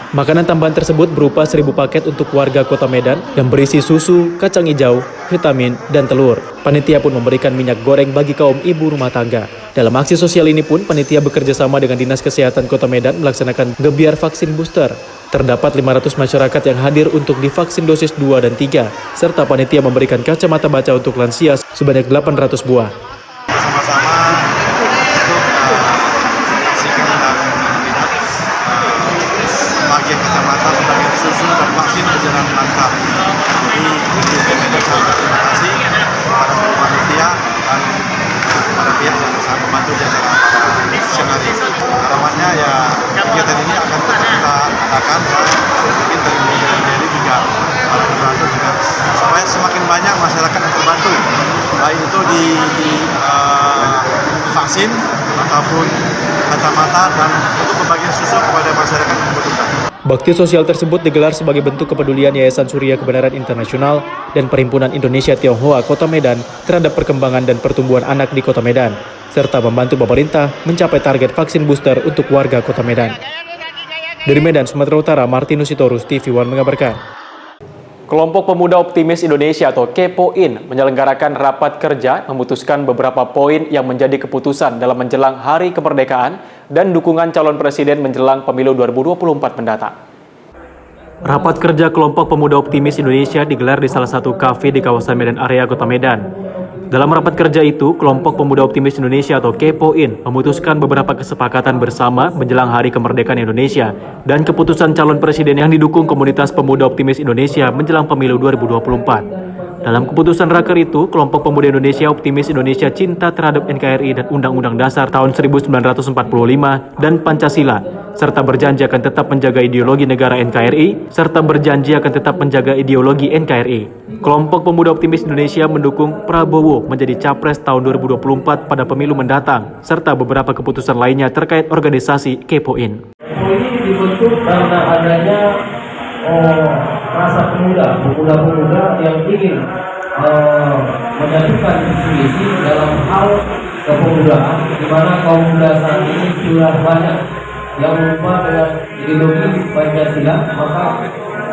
Makanan tambahan tersebut berupa 1.000 paket untuk warga Kota Medan yang berisi susu, kacang hijau, vitamin, dan telur. Panitia pun memberikan minyak goreng bagi kaum ibu rumah tangga. Dalam aksi sosial ini pun, panitia bekerja sama dengan Dinas Kesehatan Kota Medan melaksanakan gebiar vaksin booster. Terdapat 500 masyarakat yang hadir untuk divaksin dosis 2 dan 3, serta panitia memberikan kacamata baca untuk lansia sebanyak 800 buah. Bagian kecamatan, bagian susu dan vaksin berjalan lancar. Jadi BUMN sangat terima kasih kepada seluruh panitia dan para pihak yang sangat membantu di acara siang hari. Harapannya ya kegiatan ini akan kita adakan dan mungkin dari BUMN juga para membantu juga supaya semakin banyak masyarakat yang terbantu, baik itu di vaksin ataupun kacamata dan untuk pembagian susu kepada masyarakat yang membutuhkan. Bakti sosial tersebut digelar sebagai bentuk kepedulian Yayasan Surya Kebenaran Internasional dan Perhimpunan Indonesia Tionghoa Kota Medan terhadap perkembangan dan pertumbuhan anak di Kota Medan, serta membantu pemerintah mencapai target vaksin booster untuk warga Kota Medan. Dari Medan, Sumatera Utara, Martinus Sitorus, TV One mengabarkan. Kelompok Pemuda Optimis Indonesia atau KPOIN menyelenggarakan rapat kerja memutuskan beberapa poin yang menjadi keputusan dalam menjelang Hari Kemerdekaan dan dukungan calon presiden menjelang pemilu 2024 mendatang. Rapat kerja Kelompok Pemuda Optimis Indonesia digelar di salah satu kafe di kawasan Medan Area Kota Medan. Dalam rapat kerja itu, Kelompok Pemuda Optimis Indonesia atau KPOIN memutuskan beberapa kesepakatan bersama menjelang Hari Kemerdekaan Indonesia dan keputusan calon presiden yang didukung komunitas Pemuda Optimis Indonesia menjelang pemilu 2024. Dalam keputusan raker itu, Kelompok Pemuda Indonesia Optimis Indonesia cinta terhadap NKRI dan Undang-Undang Dasar tahun 1945 dan Pancasila, serta berjanji akan tetap menjaga ideologi negara NKRI, serta berjanji akan tetap menjaga ideologi NKRI. Kelompok Pemuda Optimis Indonesia mendukung Prabowo menjadi Capres tahun 2024 pada pemilu mendatang, serta beberapa keputusan lainnya terkait organisasi KPOIN. Ini dibentuk karena adanya rasa pemuda-pemuda yang ingin menyatukan visi dalam hal kepemudaan, di mana kaum muda saat ini sudah banyak yang lupa dengan ideologi Pancasila. Maka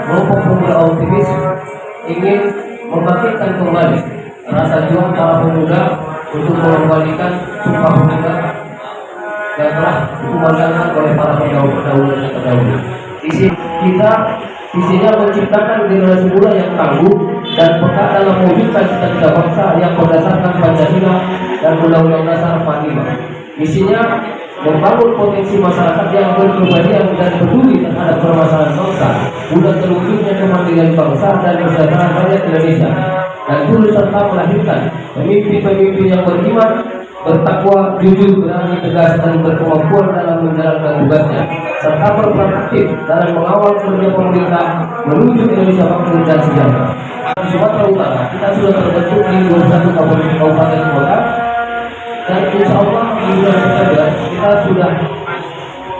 kelompok pemuda optimis ingin membangkitkan kembali rasa juang para pemuda untuk mengembalikan Sumpah Pemuda yang telah dikumandangkan oleh para pendahulu yang terdahulu. Visinya menciptakan generasi muda yang tangguh dan peka dalam mewujudkan cita-cita bangsa yang berdasarkan Pancasila dan Undang-Undang Dasar 45. Misinya membangun potensi masyarakat yang berkepribadian dan peduli terhadap permasalahan bangsa, guna terwujudnya kemandirian bangsa dan kesejahteraan rakyat Indonesia, dan turut serta melahirkan pemimpin-pemimpin yang beriman bertakwa, jujur, berani, tegas, dan berkemampuan dalam menjalankan tugasnya, serta berperan aktif dalam mengawal kerja pemerintah menuju Indonesia makmur dan sejahtera. Di Sumatera Utara, kita sudah terbentuk di 21 kabupaten kota, dan insya Allah di bulan September kita sudah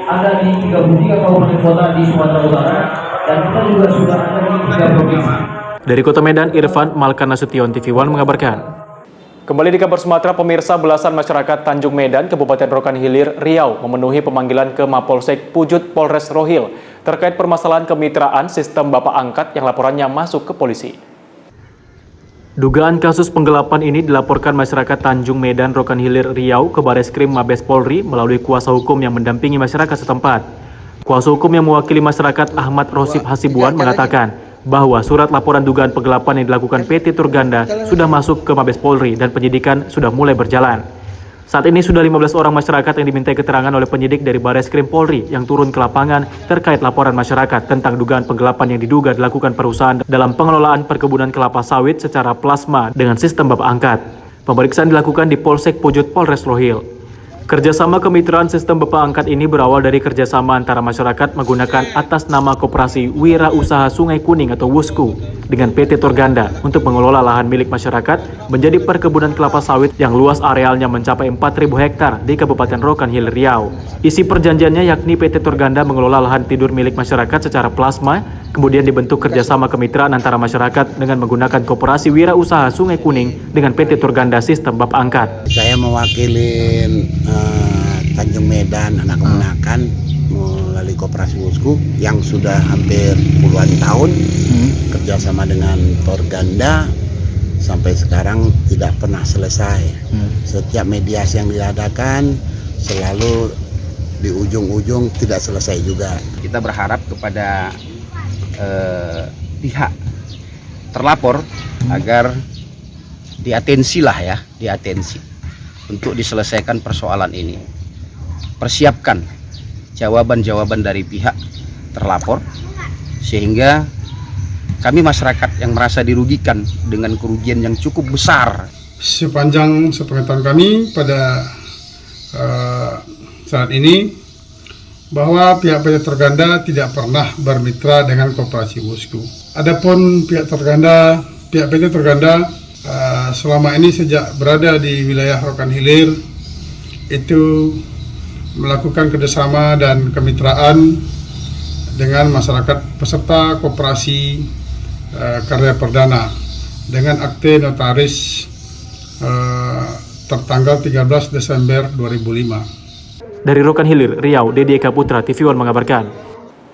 ada di 33 kabupaten kota di Sumatera Utara, dan kita juga sudah ada di 3 provinsi. Dari Kota Medan, Irfan Malkanasution, TV One mengabarkan. Kembali di kabar Sumatera, pemirsa, belasan masyarakat Tanjung Medan, Kabupaten Rokan Hilir, Riau memenuhi pemanggilan ke Mapolsek Pujut Polres Rohil terkait permasalahan kemitraan sistem bapak angkat yang laporannya masuk ke polisi. Dugaan kasus penggelapan ini dilaporkan masyarakat Tanjung Medan, Rokan Hilir, Riau ke Bareskrim Mabes Polri melalui kuasa hukum yang mendampingi masyarakat setempat. Kuasa hukum yang mewakili masyarakat Ahmad Rosip Hasibuan mengatakan bahwa surat laporan dugaan penggelapan yang dilakukan PT Turganda sudah masuk ke Mabes Polri dan penyidikan sudah mulai berjalan. Saat ini sudah 15 orang masyarakat yang dimintai keterangan oleh penyidik dari Bareskrim Polri yang turun ke lapangan terkait laporan masyarakat tentang dugaan penggelapan yang diduga dilakukan perusahaan dalam pengelolaan perkebunan kelapa sawit secara plasma dengan sistem bapak angkat. Pemeriksaan dilakukan di Polsek Pujut Polres Rohil. Kerjasama kemitraan sistem bapak angkat ini berawal dari kerjasama antara masyarakat menggunakan atas nama Koperasi Wira Usaha Sungai Kuning atau WUSKU dengan PT Turganda untuk mengelola lahan milik masyarakat menjadi perkebunan kelapa sawit yang luas arealnya mencapai 4.000 hektar di Kabupaten Rokan Hilir, Riau. Isi perjanjiannya yakni PT Turganda mengelola lahan tidur milik masyarakat secara plasma, kemudian dibentuk kerjasama kemitraan antara masyarakat dengan menggunakan Koperasi Wira Usaha Sungai Kuning dengan PT Turganda sistem bapak angkat. Saya mewakili Tanjung Medan anak kemenakan melalui Koperasi WUSKU yang sudah hampir puluhan tahun kerjasama dengan Turganda sampai sekarang tidak pernah selesai. Setiap mediasi yang diadakan selalu di ujung-ujung tidak selesai juga. Kita berharap kepada pihak terlapor agar diatensi untuk diselesaikan persoalan ini. Persiapkan jawaban-jawaban dari pihak terlapor sehingga kami masyarakat yang merasa dirugikan dengan kerugian yang cukup besar. Sepanjang sepengetahuan kami pada saat ini bahwa pihak PT Turganda tidak pernah bermitra dengan Koperasi WUSKU. Adapun pihak PT Turganda selama ini sejak berada di wilayah Rokan Hilir itu melakukan kerjasama dan kemitraan dengan masyarakat peserta koperasi karya perdana dengan akte notaris tertanggal 13 Desember 2005. Dari Rokan Hilir, Riau, Dedi Eka Putra, TV One mengabarkan.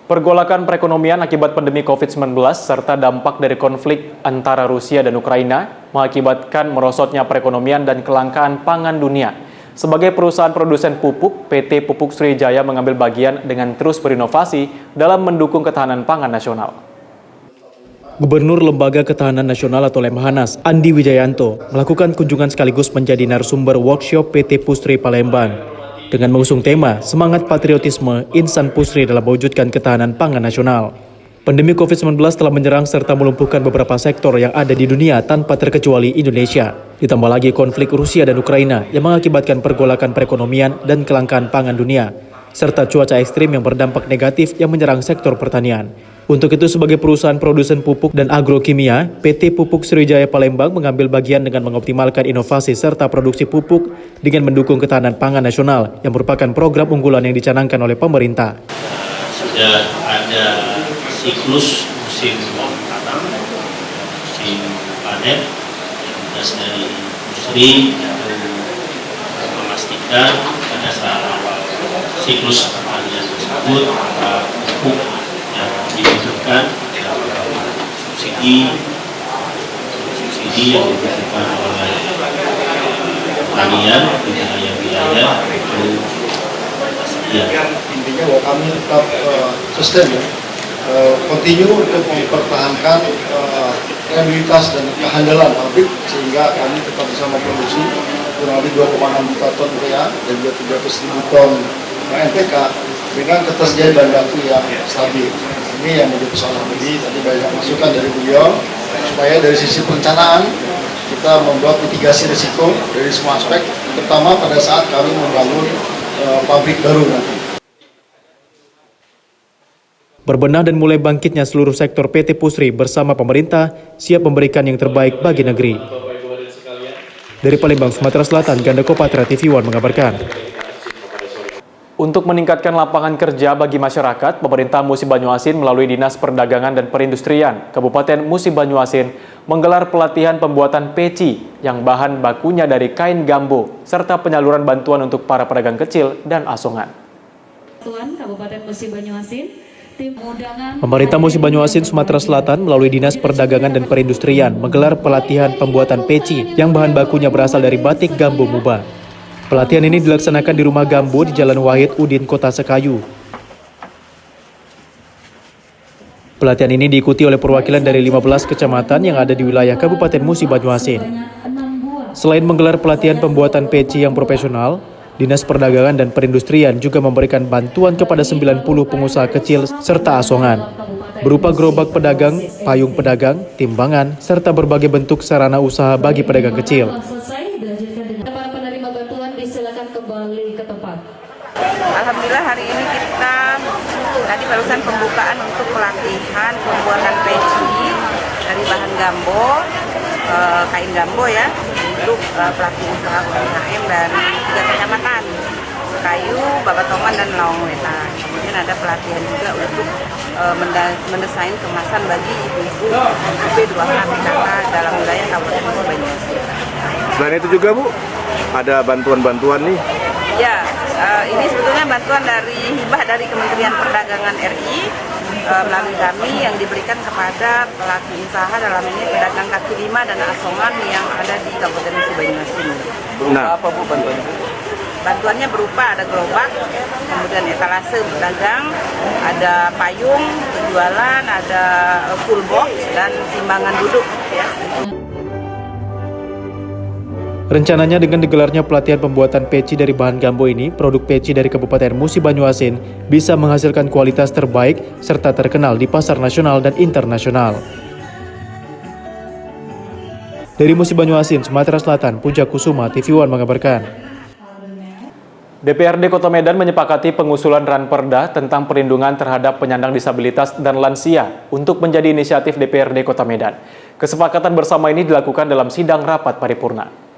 Pergolakan perekonomian akibat pandemi COVID-19 serta dampak dari konflik antara Rusia dan Ukraina mengakibatkan merosotnya perekonomian dan kelangkaan pangan dunia. Sebagai perusahaan produsen pupuk, PT Pupuk Sriwijaya mengambil bagian dengan terus berinovasi dalam mendukung ketahanan pangan nasional. Gubernur Lembaga Ketahanan Nasional atau Lemhanas, Andi Wijayanto, melakukan kunjungan sekaligus menjadi narasumber workshop PT Pusri Palembang dengan mengusung tema Semangat Patriotisme Insan Pusri dalam mewujudkan ketahanan pangan nasional. Pandemi COVID-19 telah menyerang serta melumpuhkan beberapa sektor yang ada di dunia tanpa terkecuali Indonesia. Ditambah lagi konflik Rusia dan Ukraina yang mengakibatkan pergolakan perekonomian dan kelangkaan pangan dunia, serta cuaca ekstrim yang berdampak negatif yang menyerang sektor pertanian. Untuk itu, sebagai perusahaan produsen pupuk dan agrokimia, PT Pupuk Sriwijaya Palembang mengambil bagian dengan mengoptimalkan inovasi serta produksi pupuk dengan mendukung ketahanan pangan nasional yang merupakan program unggulan yang dicanangkan oleh pemerintah. Sudah ada siklus musim tanam, musim panen, tugas dari industri untuk memastikan pada saat awal siklus pertanian tersebut maka pupuk yang dibutuhkan subsidi yang dibutuhkan oleh pertanian di wilayah-wilayah itu tersedia. Intinya bahwa kami tetap sustain ya. Continue untuk mempertahankan kredibilitas dan kehandalan pabrik sehingga kami tetap bisa memproduksi kurang lebih 2,6 juta ton urea dan 300.000 ton NPK dengan ketersediaan bahan baku yang stabil. Ini yang menjadi persoalan. Jadi tadi banyak masukan dari beliau supaya dari sisi perencanaan kita membuat mitigasi risiko dari semua aspek terutama pada saat kami membangun pabrik baru nanti. Berbenah dan mulai bangkitnya seluruh sektor PT Pusri bersama pemerintah siap memberikan yang terbaik bagi negeri. Dari Palembang, Sumatera Selatan, Ganda Kopatra TV One mengabarkan. Untuk meningkatkan lapangan kerja bagi masyarakat, pemerintah Musi Banyuasin melalui Dinas Perdagangan dan Perindustrian Kabupaten Musi Banyuasin menggelar pelatihan pembuatan peci yang bahan bakunya dari kain gambo serta penyaluran bantuan untuk para pedagang kecil dan asongan. Kabupaten Musi Banyuasin, Pemerintah Musi Banyuasin, Sumatera Selatan melalui Dinas Perdagangan dan Perindustrian menggelar pelatihan pembuatan peci yang bahan bakunya berasal dari batik gambo muba. Pelatihan ini dilaksanakan di Rumah Gambo di Jalan Wahid Udin, Kota Sekayu. Pelatihan ini diikuti oleh perwakilan dari 15 kecamatan yang ada di wilayah Kabupaten Musi Banyuasin. Selain menggelar pelatihan pembuatan peci yang profesional, Dinas Perdagangan dan Perindustrian juga memberikan bantuan kepada 90 pengusaha kecil serta asongan, berupa gerobak pedagang, payung pedagang, timbangan, serta berbagai bentuk sarana usaha bagi pedagang kecil. Alhamdulillah hari ini kita tadi barusan pembukaan untuk pelatihan pembuatan peci dari bahan gambo, kain gambo ya, untuk pelaku usaha UMKM dari 3 kecamatan, Sekayu, Babatongan, dan Lawangwetan. Kemudian ada pelatihan juga untuk mendesain kemasan bagi ibu-ibu B2K PKK dalam wilayah Kabupaten Musi Banyuasin. Selain itu juga Bu, ada bantuan-bantuan nih? Ya, ini sebetulnya bantuan dari hibah dari Kementerian Perdagangan RI melalui kami yang diberikan kepada pelaku usaha, dalam ini pedagang kaki lima dan asongan yang ada di Kabupaten Musi Banyuasin. Nah, apa Bu bantuannya? Bantuannya berupa ada gerobak, kemudian etalase pedagang, ada payung penjualan, ada full box dan timbangan duduk. Ya. Rencananya dengan digelarnya pelatihan pembuatan peci dari bahan gambo ini, produk peci dari Kabupaten Musi Banyuasin bisa menghasilkan kualitas terbaik serta terkenal di pasar nasional dan internasional. Dari Musi Banyuasin, Sumatera Selatan, Puja Kusuma, TV One mengabarkan. DPRD Kota Medan menyepakati pengusulan Ranperda tentang perlindungan terhadap penyandang disabilitas dan lansia untuk menjadi inisiatif DPRD Kota Medan. Kesepakatan bersama ini dilakukan dalam sidang rapat paripurna.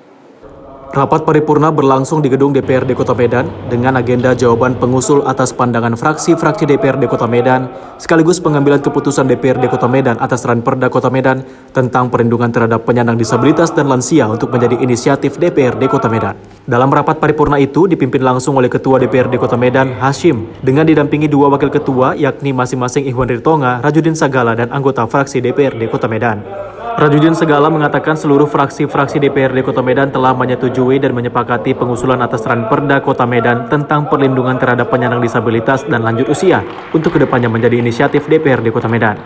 Rapat paripurna berlangsung di gedung DPRD Kota Medan dengan agenda jawaban pengusul atas pandangan fraksi-fraksi DPRD Kota Medan sekaligus pengambilan keputusan DPRD Kota Medan atas Ranperda Kota Medan tentang perlindungan terhadap penyandang disabilitas dan lansia untuk menjadi inisiatif DPRD Kota Medan. Dalam rapat paripurna itu dipimpin langsung oleh Ketua DPRD Kota Medan, Hashim, dengan didampingi 2 wakil ketua yakni masing-masing Ihwan Ritonga, Rajudin Sagala, dan anggota fraksi DPRD Kota Medan. Rajudin Segala mengatakan seluruh fraksi-fraksi DPRD Kota Medan telah menyetujui dan menyepakati pengusulan atas Ranperda Kota Medan tentang perlindungan terhadap penyandang disabilitas dan lanjut usia untuk kedepannya menjadi inisiatif DPRD Kota Medan.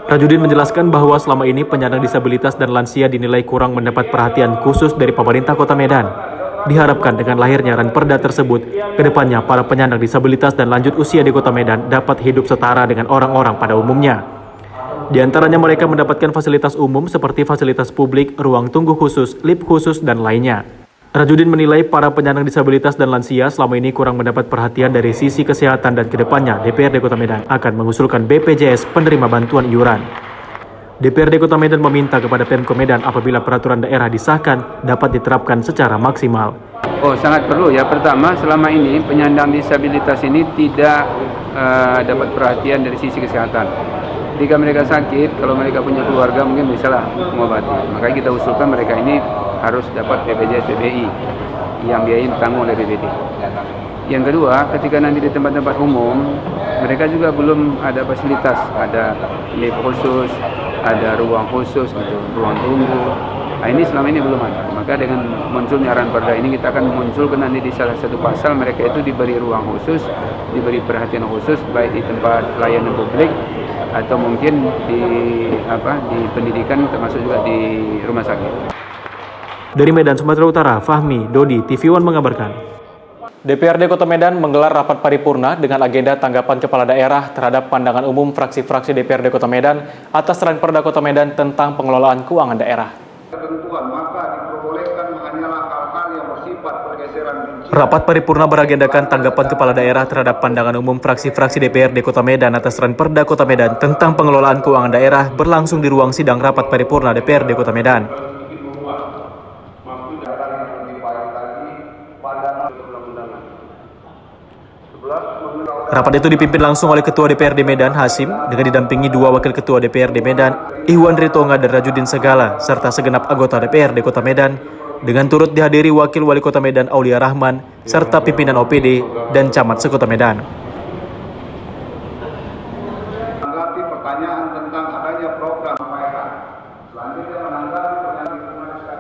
Rajudin menjelaskan bahwa selama ini penyandang disabilitas dan lansia dinilai kurang mendapat perhatian khusus dari pemerintah Kota Medan. Diharapkan dengan lahirnya Ranperda tersebut, kedepannya para penyandang disabilitas dan lanjut usia di Kota Medan dapat hidup setara dengan orang-orang pada umumnya. Di antaranya mereka mendapatkan fasilitas umum seperti fasilitas publik, ruang tunggu khusus, lift khusus, dan lainnya. Rajudin menilai para penyandang disabilitas dan lansia selama ini kurang mendapat perhatian dari sisi kesehatan dan kedepannya DPRD Kota Medan akan mengusulkan BPJS penerima bantuan iuran. DPRD Kota Medan meminta kepada Pemko Medan apabila peraturan daerah disahkan dapat diterapkan secara maksimal. Oh, sangat perlu ya. Pertama, selama ini penyandang disabilitas ini tidak dapat perhatian dari sisi kesehatan. Jika mereka sakit, kalau mereka punya keluarga mungkin bisalah mengobati. Makanya kita usulkan mereka ini harus dapat BPJS PBI yang biayanya ditanggung oleh BPD. Yang kedua, ketika nanti di tempat-tempat umum, mereka juga belum ada fasilitas, ada lift khusus, ada ruang khusus, gitu, ruang tunggu. Nah, ini selama ini belum ada. Maka dengan munculnya Ranperda ini kita akan munculkan nanti di salah satu pasal mereka itu diberi ruang khusus, diberi perhatian khusus baik di tempat layanan publik atau mungkin di pendidikan termasuk juga di rumah sakit. Dari Medan, Sumatera Utara, Fahmi, Dodi, TV One mengabarkan. DPRD Kota Medan menggelar rapat paripurna dengan agenda tanggapan kepala daerah terhadap pandangan umum fraksi-fraksi DPRD Kota Medan atas Ranperda Kota Medan tentang pengelolaan keuangan daerah. Ketentuan maka diperbolehkan hanyalah hal-hal yang bersifat Rapat paripurna beragendakan tanggapan kepala daerah terhadap pandangan umum fraksi-fraksi DPRD Kota Medan atas Ranperda Kota Medan tentang pengelolaan keuangan daerah berlangsung di ruang sidang rapat paripurna DPRD Kota Medan. Rapat itu dipimpin langsung oleh Ketua DPRD Medan, Hasim, dengan didampingi dua Wakil Ketua DPRD Medan, Iwan Ritonga dan Rajudin Segala, serta segenap anggota DPRD Kota Medan, dengan turut dihadiri Wakil Wali Kota Medan Aulia Rahman, serta pimpinan OPD dan Camat Sekota Medan. Menanggapi pertanyaan tentang adanya program PPK. Selanjutnya menanggapi pertanyaan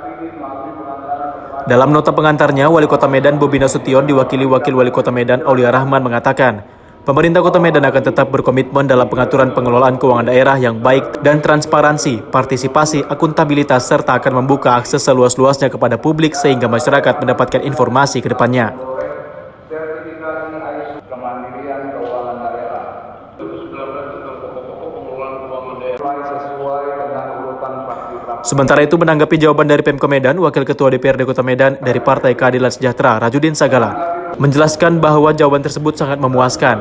ini melalui pelanggaran. Dalam nota pengantarnya, Wali Kota Medan Bobi Nasution diwakili Wakil Wali Kota Medan Aulia Rahman mengatakan, pemerintah Kota Medan akan tetap berkomitmen dalam pengaturan pengelolaan keuangan daerah yang baik dan transparansi, partisipasi, akuntabilitas, serta akan membuka akses seluas-luasnya kepada publik sehingga masyarakat mendapatkan informasi ke depannya. Sementara itu menanggapi jawaban dari Pemko Medan, Wakil Ketua DPRD Kota Medan dari Partai Keadilan Sejahtera, Rajudin Sagala, menjelaskan bahwa jawaban tersebut sangat memuaskan.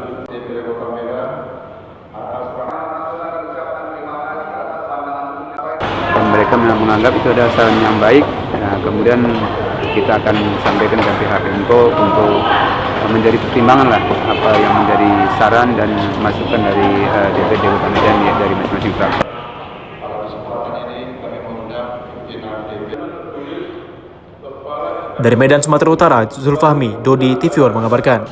Dan mereka menganggap itu adalah saran yang baik. Nah, kemudian kita akan sampaikan ke pihak Pemko untuk menjadi pertimbangan lah apa yang menjadi saran dan masukan dari DPRD Kota Medan ya, dari masing-masing fraksi. Dari Medan, Sumatera Utara, Zulfahmi, Dodi, TV One mengabarkan.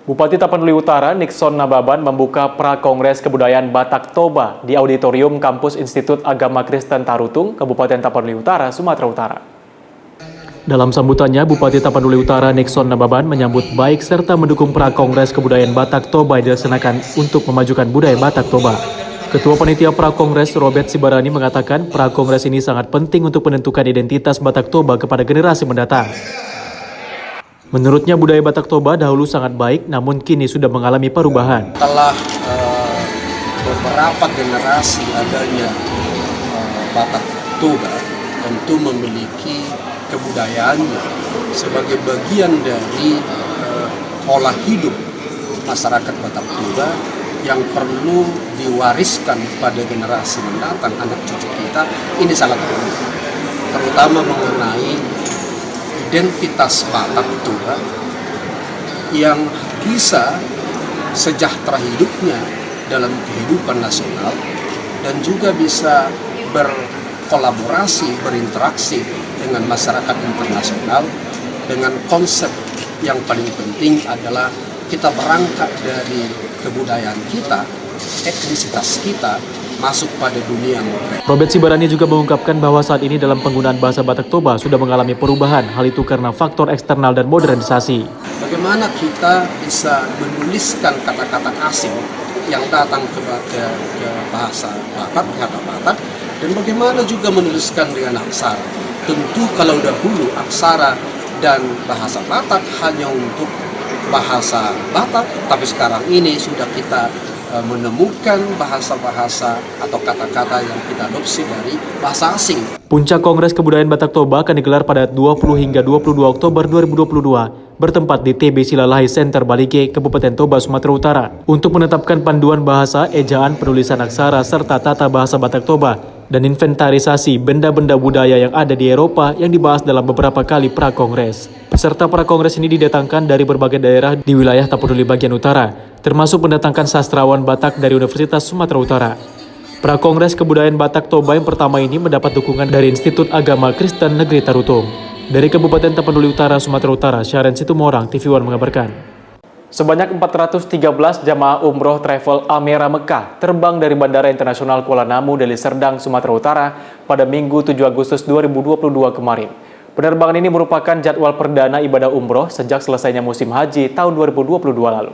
Bupati Tapanuli Utara, Nixon Nababan, membuka Prakongres Kebudayaan Batak Toba di Auditorium Kampus Institut Agama Kristen Tarutung, Kabupaten Tapanuli Utara, Sumatera Utara. Dalam sambutannya, Bupati Tapanuli Utara, Nixon Nababan, menyambut baik serta mendukung Prakongres Kebudayaan Batak Toba yang dilaksanakan untuk memajukan budaya Batak Toba. Ketua Panitia Prakongres Robert Sibarani mengatakan Prakongres ini sangat penting untuk menentukan identitas Batak Toba kepada generasi mendatang. Menurutnya budaya Batak Toba dahulu sangat baik namun kini sudah mengalami perubahan. Setelah beberapa generasi adanya Batak Toba tentu memiliki kebudayaannya sebagai bagian dari pola hidup masyarakat Batak Toba yang perlu diwariskan pada generasi mendatang, anak cucu kita. Ini sangat penting, terutama mengenai identitas Batak Toba yang bisa sejahtera hidupnya dalam kehidupan nasional dan juga bisa berkolaborasi, berinteraksi dengan masyarakat internasional dengan konsep yang paling penting adalah kita berangkat dari kebudayaan kita, etnisitas kita, masuk pada dunia modern. Robert Sibarani juga mengungkapkan bahwa saat ini dalam penggunaan bahasa Batak Toba sudah mengalami perubahan, hal itu karena faktor eksternal dan modernisasi. Bagaimana kita bisa menuliskan kata-kata asing yang datang ke bahasa Batak, kata Batak, dan bagaimana juga menuliskan dengan aksara. Tentu kalau dahulu aksara dan bahasa Batak hanya untuk bahasa Batak, tapi sekarang ini sudah kita menemukan bahasa-bahasa atau kata-kata yang kita adopsi dari bahasa asing. Puncak Kongres Kebudayaan Batak Toba akan digelar pada 20 hingga 22 Oktober 2022, bertempat di TB Silalahi Center Balike, Kabupaten Toba, Sumatera Utara, untuk menetapkan panduan bahasa, ejaan, penulisan aksara, serta tata bahasa Batak Toba, dan inventarisasi benda-benda budaya yang ada di Eropa yang dibahas dalam beberapa kali Prakongres. Peserta Prakongres ini didatangkan dari berbagai daerah di wilayah Tapanuli bagian utara, termasuk mendatangkan sastrawan Batak dari Universitas Sumatera Utara. Prakongres Kebudayaan Batak Toba yang pertama ini mendapat dukungan dari Institut Agama Kristen Negeri Tarutung. Dari Kabupaten Tapanuli Utara, Sumatera Utara, Syaren Situmorang, TV One mengabarkan. Sebanyak 413 jamaah umroh travel Amira Mekah terbang dari Bandara Internasional Kuala Namu, Deli Serdang, Sumatera Utara pada Minggu 7 Agustus 2022 kemarin. Penerbangan ini merupakan jadwal perdana ibadah umroh sejak selesainya musim haji tahun 2022 lalu.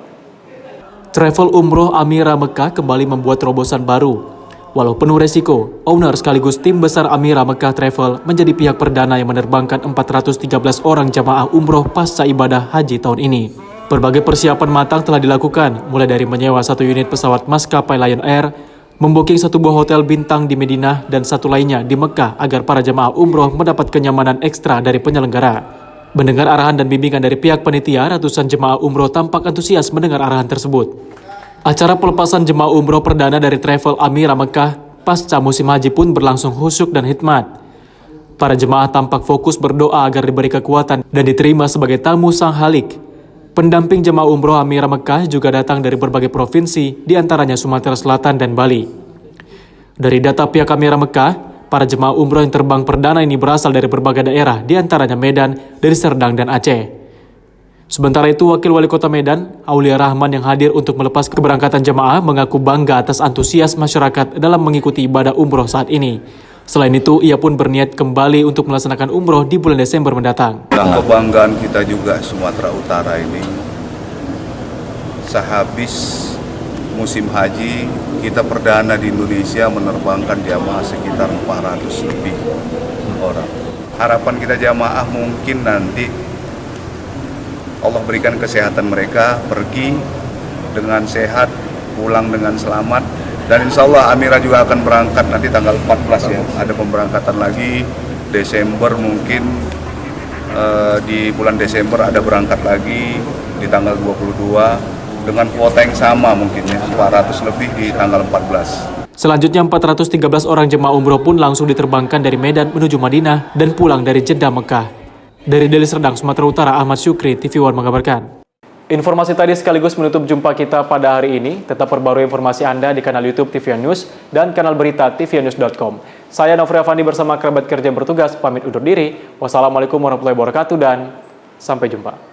Travel umroh Amira Mekah kembali membuat terobosan baru. Walau penuh resiko, owner sekaligus tim besar Amira Mekah Travel menjadi pihak perdana yang menerbangkan 413 orang jamaah umroh pasca ibadah haji tahun ini. Berbagai persiapan matang telah dilakukan, mulai dari menyewa 1 unit pesawat maskapai Lion Air, membooking satu buah hotel bintang di Madinah dan satu lainnya di Mekah agar para jemaah umroh mendapat kenyamanan ekstra dari penyelenggara. Mendengar arahan dan bimbingan dari pihak panitia, ratusan jemaah umroh tampak antusias mendengar arahan tersebut. Acara pelepasan jemaah umroh perdana dari Travel Amira Mekah pasca musim haji pun berlangsung khusyuk dan hikmat. Para jemaah tampak fokus berdoa agar diberi kekuatan dan diterima sebagai tamu sang halik. Pendamping jemaah umroh Amira Mekah juga datang dari berbagai provinsi, diantaranya Sumatera Selatan dan Bali. Dari data pihak Amira Mekah, para jemaah umroh yang terbang perdana ini berasal dari berbagai daerah, diantaranya Medan, dari Serdang dan Aceh. Sementara itu, Wakil Wali Kota Medan, Aulia Rahman yang hadir untuk melepas keberangkatan jemaah mengaku bangga atas antusias masyarakat dalam mengikuti ibadah umroh saat ini. Selain itu, ia pun berniat kembali untuk melaksanakan umroh di bulan Desember mendatang. Kebanggaan kita juga Sumatera Utara ini, sehabis musim haji, kita perdana di Indonesia menerbangkan jamaah sekitar 400 lebih orang. Harapan kita jamaah mungkin nanti Allah berikan kesehatan mereka, pergi dengan sehat, pulang dengan selamat. Dan insya Allah Amira juga akan berangkat nanti tanggal 14 ya. Ada pemberangkatan lagi, Desember mungkin di bulan Desember ada berangkat lagi di tanggal 22 dengan kuota yang sama mungkin ya, 400 lebih di tanggal 14. Selanjutnya 413 orang jemaah umroh pun langsung diterbangkan dari Medan menuju Madinah dan pulang dari Jeddah Mekah. Dari Deli Serdang, Sumatera Utara, Ahmad Syukri, TV One mengabarkan. Informasi tadi sekaligus menutup jumpa kita pada hari ini. Tetap perbarui informasi Anda di kanal YouTube TV One News dan kanal berita tvnews.com. Saya Nofri Afandi bersama kerabat kerja yang bertugas pamit undur diri. Wassalamualaikum warahmatullahi wabarakatuh dan sampai jumpa.